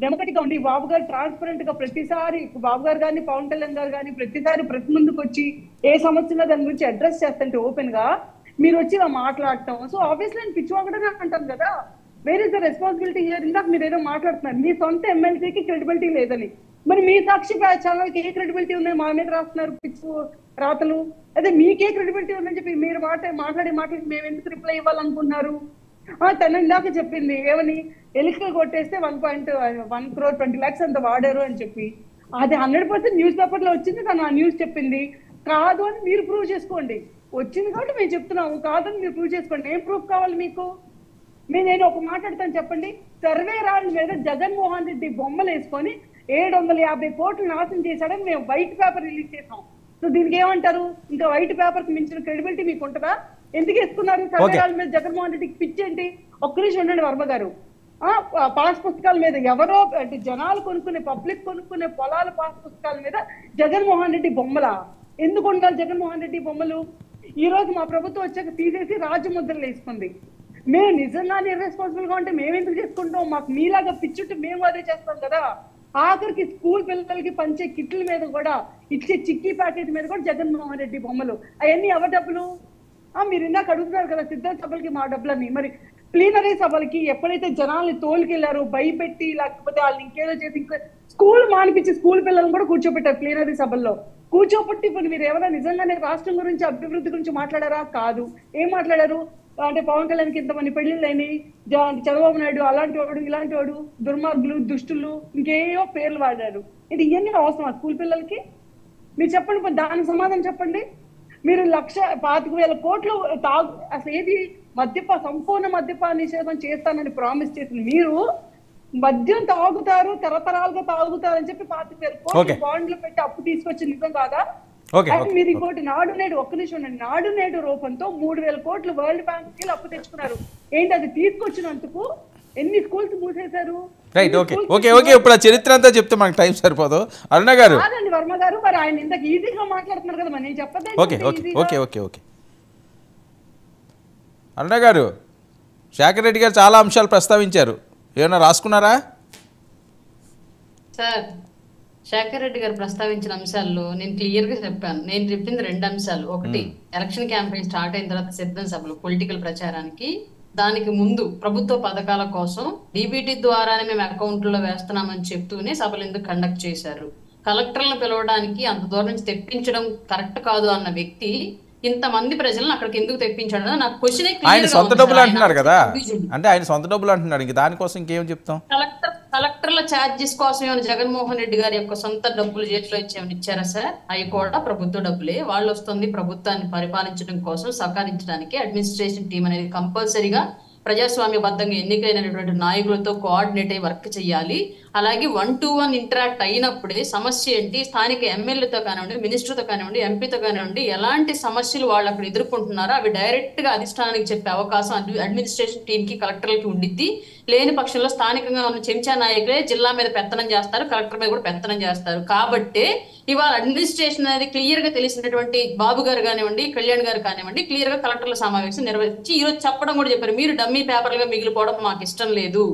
డెమోక్రటిక్ గా ఉండి బాబు గారు ట్రాన్స్పరెంట్ గా ప్రతిసారి బాబు గారు కానీ పవన్ కళ్యాణ్ గారు కానీ ప్రతిసారి ప్రతి ముందుకు వచ్చి ఏ సమస్యలో దాని గురించి అడ్రస్ చేస్తుంటే ఓపెన్ గా మీరు వచ్చి ఇలా మాట్లాడటం. సో ఆబ్వియస్లీ నేను పిచ్చివాగడమే అంటాను కదా, where is the responsibility here? ఇందాక మీరు ఏదో మాట్లాడుతున్నారు మీ సొంత ఎమ్మెల్సీకి క్రెడిబిలిటీ లేదని, మరి మీ సాక్షి ఛానల్కి ఏ క్రెడిబిలిటీ ఉన్నాయి? మా మీద రాస్తున్నారు పిచ్చు రాతలు. అదే మీకే క్రెడిబిలిటీ ఉందని చెప్పి మీరు మాట్లాడే మాటలకి మేము ఎందుకు రిప్లై ఇవ్వాలనుకున్నారు? తను ఇందాక చెప్పింది ఏమని, ఎలికలు కొట్టేస్తే 1 crore 20 lakhs అంత వాడారు అని చెప్పి. అది 100% న్యూస్ పేపర్ లో వచ్చింది, తను ఆ న్యూస్ చెప్పింది. కాదు అని మీరు ప్రూవ్ చేసుకోండి. వచ్చింది కాబట్టి మేము చెప్తున్నాము, కాదని మీరు ప్రూవ్ చేసుకోండి. ఏం ప్రూఫ్ కావాలి మీకు? నేను ఒక మాట్లాడతాను చెప్పండి. సర్వే రాళ్ళ మీద జగన్మోహన్ రెడ్డి బొమ్మలు వేసుకొని 750 కోట్లు నాశనం చేశాడని మేము వైట్ పేపర్ రిలీజ్ చేసాం. సో దీనికి ఏమంటారు? ఇంకా వైట్ పేపర్ కి మించిన క్రెడిబిలిటీ మీకు ఉంటుందా? ఎందుకు వేసుకున్నారు సర్వే రాళ్ళ మీద జగన్మోహన్ రెడ్డికి? పిచ్చేంటి? ఒక్క నిమిషం ఉండండి వర్మ గారు. పాస్ పుస్తకాల మీద ఎవరో అంటే జనాలు కొనుక్కునే పబ్లిక్ కొనుక్కునే పొలాల పాస్ పుస్తకాల మీద జగన్మోహన్ రెడ్డి బొమ్మలా? ఎందుకు ఉండాలి జగన్మోహన్ రెడ్డి బొమ్మలు? ఈ రోజు మా ప్రభుత్వం వచ్చాక తీసేసి రాజముద్రలు వేసుకుంది. మేము నిజంగానే ఇర్రెస్పాన్సిబుల్ గా ఉంటే మేము ఎందుకు చేసుకుంటాం? మాకు మీలాగా పిచ్చుంటే మేము అదే చేస్తాం కదా. ఆఖరికి స్కూల్ పిల్లలకి పంచే కిట్ల మీద కూడా, ఇచ్చే చిక్కీ ప్యాకెట్ మీద కూడా జగన్మోహన్ రెడ్డి బొమ్మలు. అవన్నీ ఎవరి డబ్బులు? మీరు ఇందాక అడుగుతున్నారు కదా సిద్ధార్థ సభలకి మా డబ్బులని. మరి ప్లీనరీ సభలకి ఎప్పుడైతే జనాల్ని తోలుకెళ్లారో భయపెట్టి, లేకపోతే వాళ్ళు ఇంకేదో చేసి ఇంకా స్కూల్ మానిపించి స్కూల్ పిల్లలను కూడా కూర్చోబెట్టారు ప్లీనరీ సభల్లో. కూర్చోబెట్టి ఇప్పుడు మీరు ఏమైనా నిజంగానే రాష్ట్రం గురించి అభివృద్ధి గురించి మాట్లాడారా? కాదు. ఏం మాట్లాడారు అంటే పవన్ కళ్యాణ్కి ఇంతమంది పెళ్లిళ్ళని, చంద్రబాబు నాయుడు అలాంటి వాడు ఇలాంటి వాడు, దుర్మార్గులు, దుష్టులు, ఇంకేవో పేర్లు వాడారు. ఇది ఇవన్నీ అవసరం స్కూల్ పిల్లలకి? మీరు చెప్పండి, దానికి సమాధానం చెప్పండి. మీరు 1,25,000 కోట్లు అసలు ఏది సంపూర్ణ మద్యపాన నిషేధం చేస్తానని ప్రామిస్ చేసిన మీరు మద్యం తాగుతారు, తరతరాలుగా తాగుతారు అని చెప్పి 25,000 కోట్లు బాండ్లు పెట్టి అప్పు తీసుకొచ్చి నిజం కాదా? మీరు ఇంకోటి నాడు నేడు, ఒక్క నిమిషం ఉండండి, నాడు నేడు రూపంతో 3,000 కోట్లు వరల్డ్ బ్యాంక్ కి అప్పు తెచ్చుకున్నారు. ఏంటి అది తీసుకొచ్చినందుకు ఎన్ని స్కూల్స్ మూసేశారు? రైట్, ఓకే ఓకే ఓకే ఇప్పుడు ఆ చరిత్ర అంతా చెప్తే మనకు టైం సరిపోదు. అరుణ గారు. కాదండి వర్మ గారు, మరి ఆయన ఇంతకు ఈజీగా మాట్లాడుతున్నారు కదా, మరి నేను చెప్పదే. Okay okay okay okay okay Aruna గారు, శేఖర్ రెడ్డి గారు చాలా అంశాలు ప్రస్తావించారు, ఏమైనా రాసుకున్నారా? సార్, శేఖర్ రెడ్డి గారు ప్రస్తావించిన అంశాల్లో నేను క్లియర్ గా చెప్పాను. నేను చెప్పింది 2 అంశాలు. ఒకటి, ఎలక్షన్ క్యాంపెయిన్ స్టార్ట్ అయిన తర్వాత సిద్ధం సభలు పొలిటికల్ ప్రచారానికి, దానికి ముందు ప్రభుత్వ పథకాల కోసం డీబీటీ ద్వారానే మేము అకౌంట్లో వేస్తున్నామని చెప్తూనే సభలు ఎందుకు కండక్ట్ చేశారు? కలెక్టర్లను పిలవడానికి అంత దూరం నుంచి తెప్పించడం కరెక్ట్ కాదు అన్న వ్యక్తి ఇంతమంది ప్రజలను అక్కడికి ఎందుకు తెప్పించాడు? నాకు క్వశ్చన్. ఆయన సొంత డబ్బులు అంటున్నారు కదా, అంటే ఆయన సొంత డబ్బులు అంటున్నారు, ఇంక దానికోసం ఇంకేం చెప్తాం? కలెక్టర్ల ఛార్జెస్ కోసం ఏమైనా జగన్మోహన్ రెడ్డి గారి యొక్క సొంత డబ్బులు చేతిలో ఇచ్చారా సార్? అవి కూడా ప్రభుత్వ డబ్బులే. వాళ్ళు వస్తుంది ప్రభుత్వాన్ని పరిపాలించడం కోసం, సహకరించడానికి. అడ్మినిస్ట్రేషన్ టీం అనేది కంపల్సరీగా ప్రజాస్వామ్యబద్ధంగా ఎన్నికైనటువంటి నాయకులతో కోఆర్డినేట్ అయ్యి వర్క్ చేయాలి. అలాగే 1-to-1 ఇంటరాక్ట్ అయినప్పుడే సమస్య ఏంటి, స్థానిక ఎమ్మెల్యేతో కానివ్వండి, మినిస్టర్తో కానివ్వండి, ఎంపీతో కానివ్వండి, ఎలాంటి సమస్యలు వాళ్ళు అక్కడ ఎదుర్కొంటున్నారో అవి డైరెక్ట్ గా అధిష్టానానికి చెప్పే అవకాశం అడ్మినిస్ట్రేషన్ టీం కి, కలెక్టర్లకి ఉండిద్ది. లేని పక్షంలో స్థానికంగా ఉన్న చెంచా నాయకులే జిల్లా మీద పెత్తనం చేస్తారు, కలెక్టర్ మీద కూడా పెత్తనం చేస్తారు. కాబట్టి ఇవాళ అడ్మినిస్ట్రేషన్ అనేది క్లియర్ గా తెలిసినటువంటి బాబు గారు కానివ్వండి, కళ్యాణ్ గారు కానివ్వండి, క్లియర్ గా కలెక్టర్ల సమావేశం నిర్వహించి ఈ రోజు చెప్పడం కూడా చెప్పారు, మీరు డమ్మీ పేపర్లుగా మిగిలిపోవడం మాకు ఇష్టం లేదు.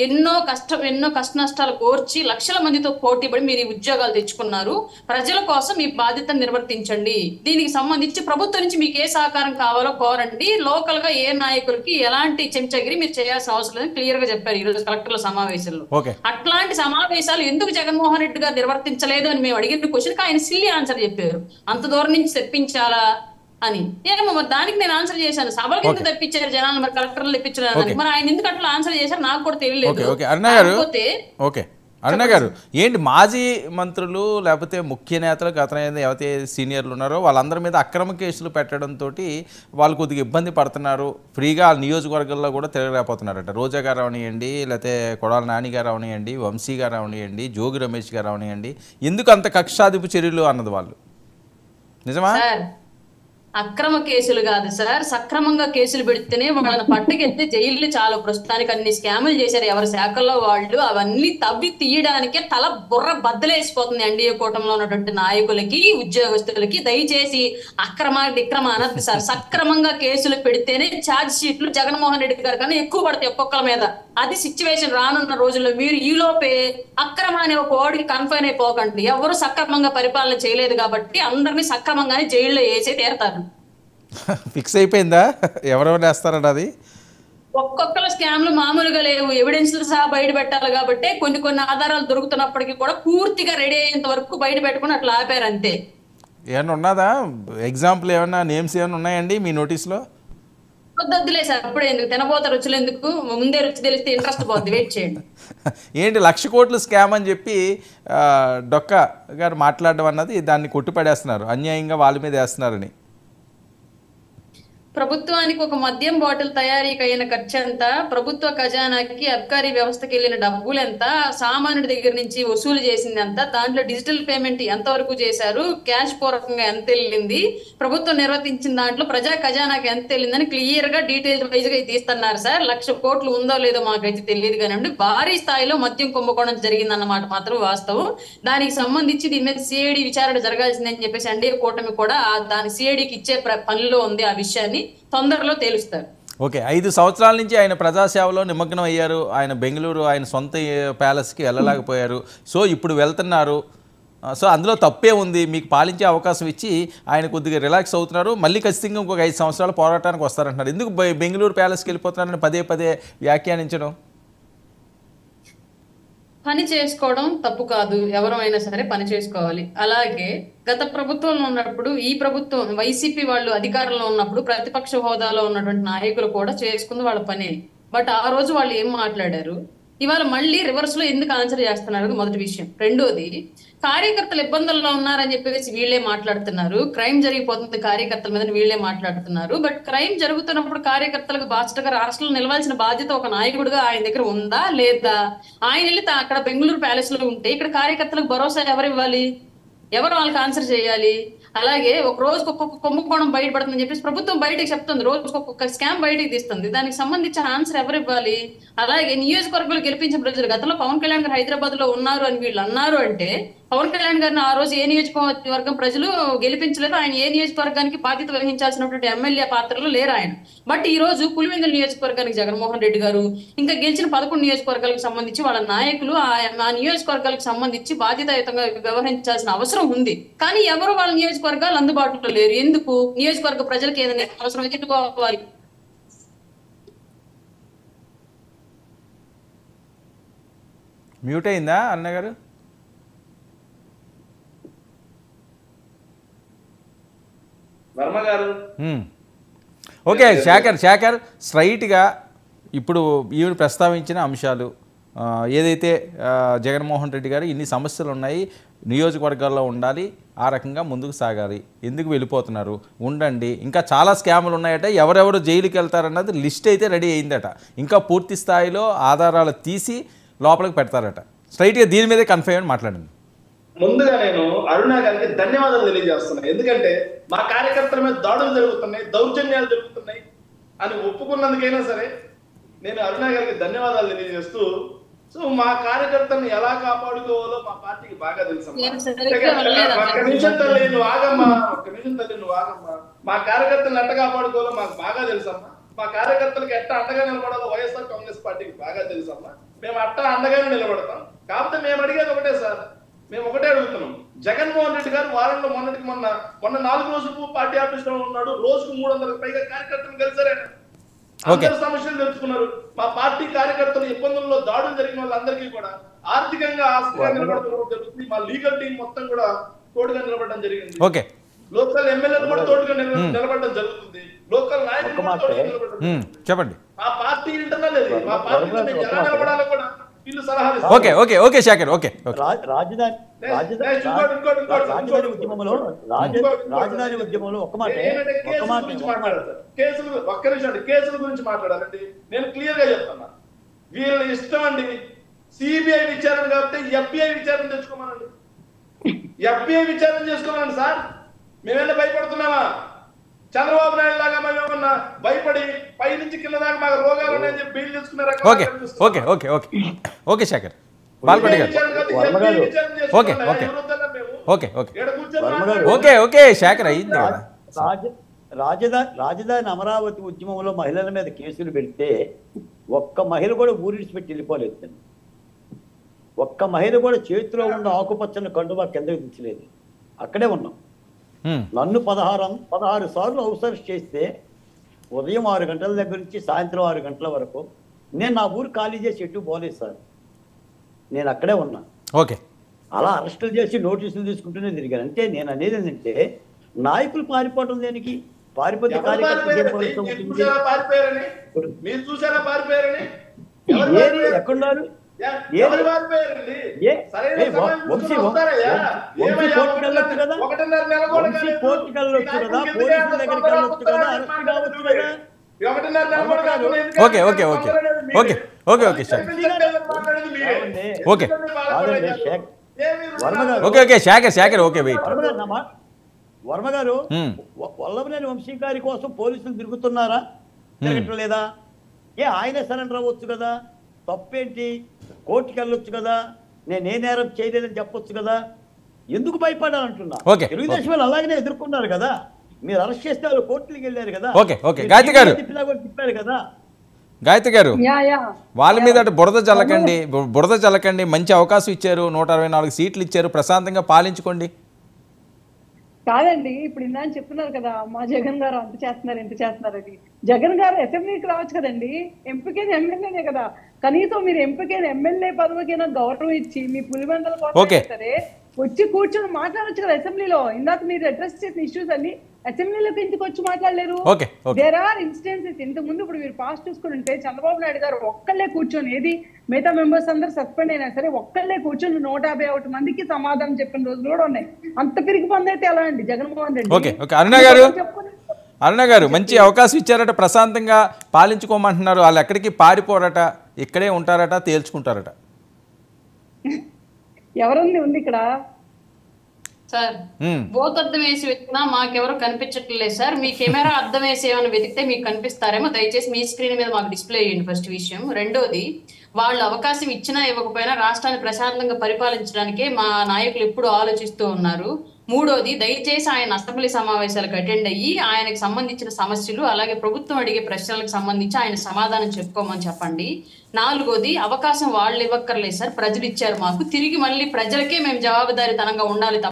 ఎన్నో కష్ట నష్టాలు కోర్చి లక్షల మందితో పోటీ పడి మీరు ఈ ఉద్యోగాలు తెచ్చుకున్నారు. ప్రజల కోసం మీ బాధ్యతను నిర్వర్తించండి. దీనికి సంబంధించి ప్రభుత్వం నుంచి మీకు ఏ సహకారం కావాలో కోరండి. లోకల్ గా ఏ నాయకులకి ఎలాంటి చెంచగిరి మీరు చేయాల్సిన అవసరం లేదని క్లియర్ గా చెప్పారు ఈ రోజు కలెక్టర్ల సమావేశంలో. అట్లాంటి సమావేశాలు ఎందుకు జగన్మోహన్ రెడ్డి గారు నిర్వర్తించలేదు అని మేము అడిగిన క్వశ్చన్ కి ఆయన సిల్లీ ఆన్సర్ చెప్పారు. అంత దూరం నుంచి తెప్పించాలా అని. ఏమో మరి దానికి నేను ఆన్సర్ చేశాను. సభలకు ఎందుకు తెప్పించారు జనాలు, మరి కలెక్టర్లు తెప్పించారు, మరి ఆయన ఎందుకు అట్లా ఆన్సర్ చేశారు నాకు కూడా తెలియలేదు. అరుణ గారు, ఏంటి మాజీ మంత్రులు లేకపోతే ముఖ్య నేతలు గతంలో ఎవరైతే సీనియర్లు ఉన్నారో వాళ్ళందరి మీద అక్రమ కేసులు పెట్టడంతో వాళ్ళు కొద్దిగా ఇబ్బంది పడుతున్నారు, ఫ్రీగా నియోజకవర్గాల్లో కూడా తిరగలేకపోతున్నారట. రోజా గారు అవనియండి, లేకపోతే కొడాల నాని గారు అవనియండి, వంశీ గారు అవనియండి, జోగి రమేష్ గారు అవనియండి, ఎందుకు అంత కక్షాదిపు చర్యలు అన్నది వాళ్ళు నిజమా? అక్రమ కేసులు కాదు సార్, సక్రమంగా కేసులు పెడితేనే వాళ్ళని పట్టుకెళ్తే జైలు చాలా. ప్రస్తుతానికి అన్ని స్కాములు చేశారు ఎవరి శాఖల్లో వాళ్ళు. అవన్నీ తవ్వి తీయడానికే తల బుర్ర బద్దలేసిపోతుంది ఎన్డీఏ కూటమిలో ఉన్నటువంటి నాయకులకి, ఉద్యోగస్తులకి. దయచేసి విక్రమ అనద్దు సార్. సక్రమంగా కేసులు పెడితేనే ఛార్జ్ షీట్లు జగన్మోహన్ రెడ్డి గారి కన్నా ఎక్కువ పడతాయి ఒక్కొక్కల మీద. అది సిచ్యువేషన్ రానున్న రోజుల్లో. మీరు ఈ లోపే అక్రమ అనే ఒక ఓడికి కన్ఫైన్ అయిపోకండి. ఎవరు సక్రమంగా పరిపాలన చేయలేదు కాబట్టి అందరినీ సక్రమంగానే జైల్లో వేసే తీరతారు. ఫిక్స్ అయిపోయిందా ఎవరెవరు వేస్తారట? అది ఒక్కొక్కల స్కామ్లు మామూలుగా లేవు, ఎవిడెన్స్లు సహా బయట పెట్టాలి కాబట్టి కొన్ని ఆధారాలు దొరుకుతున్నప్పటికీ కూడా పూర్తిగా రెడీ అయ్యేంత వరకు బయట పెట్టుకుని అట్లా ఆపారు అంతే. ఏమన్నా ఉన్నదా ఎగ్జాంపుల్, ఏమన్నా నేమ్స్ ఏమైనా ఉన్నాయండి మీ నోటీస్లో? వద్దులే సార్, అప్పుడే ఎందుకు, తినబోత రుచులు ఎందుకు, ముందే రుచి తెలిస్తే ఇంట్రెస్ట్ పోద్ది, వెయిట్ చేయండి. ఏంటి 1,00,000 కోట్లు స్కామ్ అని చెప్పి డొక్క గారు మాట్లాడడం అన్నది దాన్ని కొట్టిపడేస్తున్నారు, అన్యాయంగా వాళ్ళ మీద వేస్తున్నారని. ప్రభుత్వానికి ఒక మద్యం బాటిల్ తయారీకి అయిన ఖర్చు ఎంత, ప్రభుత్వ ఖజానాకి అబ్కారీ వ్యవస్థకి వెళ్ళిన డబ్బులు ఎంత, సామాన్యుడి దగ్గర నుంచి వసూలు చేసింది ఎంత, దాంట్లో డిజిటల్ పేమెంట్ ఎంతవరకు చేశారు, క్యాష్ పూర్వకంగా ఎంత వెళ్ళింది, ప్రభుత్వం నిర్వర్తించిన దాంట్లో ప్రజా ఖజానాకి ఎంత వెళ్ళిందని క్లియర్ గా డీటెయిల్ వైజ్ గా తీస్తున్నారు సార్. 1,00,000 కోట్లు ఉందో లేదో మాకైతే తెలియదు కానివ్వండి, భారీ స్థాయిలో మద్యం కుంభకోణం జరిగిందన్నమాట మాత్రం వాస్తవం. దానికి సంబంధించి దీని మీద సిఐడి విచారణ జరగాల్సిందని చెప్పేసి ఎన్డీఏ కూటమి కూడా దాని సిఐడికి ఇచ్చే పనిలో ఉంది. ఆ విషయాన్ని తొందరలో తేలుస్తారు. ఓకే, 5 సంవత్సరాల నుంచి ఆయన ప్రజాసేవలో నిమగ్నం అయ్యారు. ఆయన బెంగళూరు ఆయన సొంత ప్యాలెస్కి వెళ్ళలేకపోయారు. సో ఇప్పుడు వెళ్తున్నారు. సో అందులో తప్పే ఉంది, మీకు పాలించే అవకాశం ఇచ్చి ఆయన కొద్దిగా రిలాక్స్ అవుతున్నారు, మళ్ళీ ఖచ్చితంగా ఇంకొక 5 సంవత్సరాలు పోరాటానికి వస్తారంటున్నారు. ఎందుకు బెంగళూరు ప్యాలెస్కి వెళ్ళిపోతున్నారని పదే పదే వ్యాఖ్యానించడం? పని చేసుకోవడం తప్పు కాదు, ఎవరైనా సరే పని చేసుకోవాలి. అలాగే గత ప్రభుత్వంలో ఉన్నప్పుడు, ఈ ప్రభుత్వం వైసీపీ వాళ్ళు అధికారంలో ఉన్నప్పుడు ప్రతిపక్ష హోదాలో ఉన్నటువంటి నాయకులు కూడా చేసుకుంది వాళ్ళ పనే. బట్ ఆ రోజు వాళ్ళు ఏం మాట్లాడారు, ఇవాళ మళ్ళీ రివర్స్ లో ఎందుకు ఆన్సర్ చేస్తున్నారు, మొదటి విషయం. రెండోది, కార్యకర్తలు ఇబ్బందుల్లో ఉన్నారని చెప్పేసి వీళ్ళే మాట్లాడుతున్నారు, క్రైమ్ జరిగిపోతుంది కార్యకర్తల మీద వీళ్ళే మాట్లాడుతున్నారు. బట్ క్రైమ్ జరుగుతున్నప్పుడు కార్యకర్తలకు బాధ్యతగా రాష్ట్రంలో నిలవాల్సిన బాధ్యత ఒక నాయకుడిగా ఆయన దగ్గర ఉందా లేదా? ఆయన వెళ్ళి అక్కడ బెంగళూరు ప్యాలెస్ లో ఉంటే ఇక్కడ కార్యకర్తలకు భరోసా ఎవరు ఇవ్వాలి, ఎవరు వాళ్ళకి ఆన్సర్ చేయాలి? అలాగే ఒక రోజుకి ఒక్కొక్క కుంభకోణం బయటపడుతుందని చెప్పేసి ప్రభుత్వం బయటకు చెప్తుంది, రోజుకి ఒక్కొక్క స్కామ్ బయటకు తీస్తుంది, దానికి సంబంధించిన ఆన్సర్ ఎవరు ఇవ్వాలి? అలాగే నియోజకవర్గాలు గెలిపించిన ప్రజలు, గతంలో పవన్ కళ్యాణ్ గారు హైదరాబాద్ లో ఉన్నారు అని వీళ్ళు అన్నారు అంటే, పవన్ కళ్యాణ్ గారిని ఆ రోజు ఏ నియోజకవర్గం ప్రజలు గెలిపించలేదు, ఆయన ఏ నియోజకవర్గానికి బాధ్యత వహించాల్సినటువంటి ఎమ్మెల్యే పాత్రలో లేరు ఆయన. బట్ ఈ రోజు పులివెందుల నియోజకవర్గానికి జగన్మోహన్ రెడ్డి గారు, ఇంకా గెలిచిన 11 నియోజకవర్గాలకు సంబంధించి వాళ్ళ నాయకులు ఆ నియోజకవర్గాలకు సంబంధించి బాధ్యతాయుతంగా వ్యవహరించాల్సిన అవసరం ఉంది. కానీ ఎవరు వాళ్ళ నియోజకవర్గాలు అందుబాటులో లేరు. ఎందుకు? నియోజకవర్గ ప్రజలకు ఏదైనా అవసరం అయితే ఇట్టుకోవాలి. మ్యూట్ అయిందా అన్నగారు? వర్మ గారు ఓకే, శేఖర్ స్ట్రైట్గా ఇప్పుడు ఈవిడ ప్రస్తావించిన అంశాలు ఏదైతే జగన్మోహన్ రెడ్డి గారు ఇన్ని సమస్యలు ఉన్నాయి, నియోజకవర్గాల్లో ఉండాలి, ఆ రకంగా ముందుకు సాగాలి, ఎందుకు వెళ్ళిపోతున్నారు, ఉండండి, ఇంకా చాలా స్కాములు ఉన్నాయట, ఎవరెవరు జైలుకి వెళ్తారన్నది లిస్ట్ అయితే రెడీ అయిందట, ఇంకా పూర్తి స్థాయిలో ఆధారాలు తీసి లోపలికి పెడతారట. స్ట్రైట్గా దీని మీదే కన్ఫర్మ్ మాట్లాడింది. ముందుగా నేను అరుణ గారికి ధన్యవాదాలు తెలియజేస్తున్నాను. ఎందుకంటే మా కార్యకర్తల మీద దాడులు జరుగుతున్నాయి, దౌర్జన్యాలు జరుగుతున్నాయి అని ఒప్పుకున్నందుకైనా సరే నేను అరుణ గారికి ధన్యవాదాలు తెలియజేస్తూ, సో మా కార్యకర్తలను ఎలా కాపాడుకోవాలో మా పార్టీకి బాగా తెలుసు. ఒక్క నిమిషం తల్లి నువ్వు ఆగమ్మా, మా కార్యకర్తలను ఎట్ట కాపాడుకోవాలో మాకు బాగా తెలుసమ్మా. మా కార్యకర్తలకు ఎట్ట అండగా నిలబడాలో వైఎస్ఆర్ కాంగ్రెస్ పార్టీకి బాగా తెలుసమ్మా. మేము అట్ట అండగానే నిలబడతాం. కాకపోతే మేము అడిగేది ఒకటే సార్, మేము ఒకటే అడుగుతున్నాం. జగన్మోహన్ రెడ్డి గారు వారంలో మొన్న 4 రోజులు పార్టీ ఆఫీస్ లో ఉన్నాడు, రోజుకు 300కు పైగా కార్యకర్తలు కలిసారు, అందరు సమస్యలు తెలుసుకున్నారు. మా పార్టీ కార్యకర్తలు ఇబ్బందుల్లో దాడులు జరిగిన వాళ్ళందరికీ కూడా ఆర్థికంగా ఆస్తిగా నిలబడడం జరుగుతుంది. మా లీగల్ టీం మొత్తం కూడా తోడుగా నిలబడడం జరిగింది. లోకల్ ఎమ్మెల్యేలు కూడా తోడుగా నిలబడడం జరుగుతుంది. లోకల్ నాయకులు చెప్పండి. మా పార్టీ ఇంటర్నల్ మా పార్టీలో ఎలా నిలబడాలో కూడా వీళ్ళు సలహాలు. Okay Shekhar, okay. రాజధాని ఉద్యమంలో ఒక్క మాట కేసుల గురించి మాట్లాడాలండి. నేను క్లియర్ గా చెప్తున్నా, వీళ్ళ ఇష్టం అండి. సిబిఐ విచారణ కాబట్టి FBI విచారణ తెచ్చుకోమనండి, FBI విచారణ చేసుకోమనండి సార్. మేమేనా భయపడుతున్నామా? చంద్రబాబు నాయుడు లాగా మేమేమన్నా భయపడి పై నుంచి కింద దాకా మాకు రోగాలు ఉన్నాయని చెప్పి బెయిల్ తీసుకున్నారా? ఓకే శేఖర్, పాల్గొండి గారు. ఓకే శేఖర్, అయింది కదా. రాజధాని అమరావతి ఉద్యమంలో మహిళల మీద కేసులు పెడితే ఒక్క మహిళ కూడా ఊరిడిచిపెట్టి వెళ్ళిపోలేదు. ఒక్క మహిళ కూడా చేతిలో ఉన్న ఆకుపచ్చని కండువా కిందకి దించలేదు, అక్కడే ఉన్నాం. నన్ను 16 సార్లు హౌస్ అరెస్ట్ చేస్తే ఉదయం 6 గంటల దగ్గర నుంచి సాయంత్రం 6 గంటల వరకు నేను నా ఊరు ఖాళీ చేసి ఎటు పోలేదు సార్, నేను అక్కడే ఉన్నా. ఓకే, అలా అరెస్టులు చేసి నోటీసులు తీసుకుంటూనే తిరిగాను. అంటే నేను అనేది ఏంటంటే, నాయకులు పారిపోవడం దేనికి? పారిపోతే ఎక్కడున్నారు? వర్మ గారు, వల్లభనేని వంశీ గారి కోసం పోలీసులు తిరుగుతున్నారా? తిరగట్లేదా? ఆయనే సరెండర్ అవ్వచ్చు కదా, తప్పేంటి? కోర్టుకి వెళ్ళొచ్చు కదా, నేనే నేరం చేయలేదని చెప్పొచ్చు కదా, ఎందుకు భయపడాలంటున్నా? తెలుగుదేశం వాళ్ళు అలాగనే ఎదుర్కొన్నారు కదా, మీరు అరెస్ట్ చేస్తే వాళ్ళు కోర్టుకి వెళ్ళారు కదా, తిప్పారు కదా. గాయత్రి గారు యా యా వాళ్ళ మీద అటు బురద చల్లకండి, మంచి అవకాశం ఇచ్చారు, 164 సీట్లు ఇచ్చారు, ప్రశాంతంగా పాలించుకోండి. కాదండి, ఇప్పుడు ఇందాక చెప్తున్నారు కదా మా జగన్ గారు అంత చేస్తున్నారు ఇంత చేస్తున్నారు అని. జగన్ గారు అసెంబ్లీకి రావచ్చు కదండి, ఎంపీకైనా ఎమ్మెల్యేనే కదా. కనీసం మీరు ఎంపీకైనా ఎమ్మెల్యే పదవికైనా గౌరవం ఇచ్చి మీ పులివెందల కోసం సరే వచ్చి కూర్చొని మాట్లాడొచ్చు కదా అసెంబ్లీలో. ఇందాక మీరు అడ్రస్ చేసిన ఇష్యూస్ అన్ని అసెంబ్లీలోకి ఎందుకు వచ్చి మాట్లాడలేరు? There are instances. ఇంతకు ముందు ఇప్పుడు మీరు పాస్ట్ చూసుకుంటే చంద్రబాబు నాయుడు గారు ఒక్కళ్ళే కూర్చొని, ఏది మిగతా మెంబర్స్ అందరూ సస్పెండ్ అయినా సరే ఒక్కళ్ళే కూర్చొని 151 మందికి సమాధానం చెప్పిన రోజులు కూడా ఉన్నాయి. అంత పిరికి పంది అయితే ఎలా అండి జగన్మోహన్ రెడ్డి? అరుణ గారు మంచి అవకాశం ఇచ్చారట, ప్రశాంతంగా పాలించుకోమంటున్నారు. వాళ్ళు ఎక్కడికి పారిపోరట, ఇక్కడే ఉంటారట, తేల్చుకుంటారట. ఎవరుంది ఉంది ఇక్కడ సార్? బోత్ అర్థం వేసి వెతికినా మాకెవరో కనిపించట్లేదు సార్. మీ కెమెరా అర్థం వేసి ఏమైనా వెతికితే మీకు కనిపిస్తారేమో, దయచేసి మీ స్క్రీన్ మీద మాకు డిస్ప్లే చేయండి. ఫస్ట్ విషయం. రెండోది, వాళ్ళు అవకాశం ఇచ్చినా ఇవ్వకపోయినా రాష్ట్రాన్ని ప్రశాంతంగా పరిపాలించడానికే మా నాయకులు ఎప్పుడు ఆలోచిస్తూ ఉన్నారు. మూడోది, దయచేసి ఆయన అసెంబ్లీ సమావేశాలకు అటెండ్ అయ్యి ఆయనకు సంబంధించిన సమస్యలు అలాగే ప్రభుత్వం అడిగే ప్రశ్నలకు సంబంధించి ఆయన సమాధానం చెప్పుకోమని చెప్పండి. నాలుగోది, అవకాశం వాళ్ళు ఇవ్వక్కర్లేదు సార్, ప్రజలు ఇచ్చారు మాకు, తిరిగి మళ్ళీ ప్రజలకే మేము జవాబుదారీతనంగా ఉండాలి.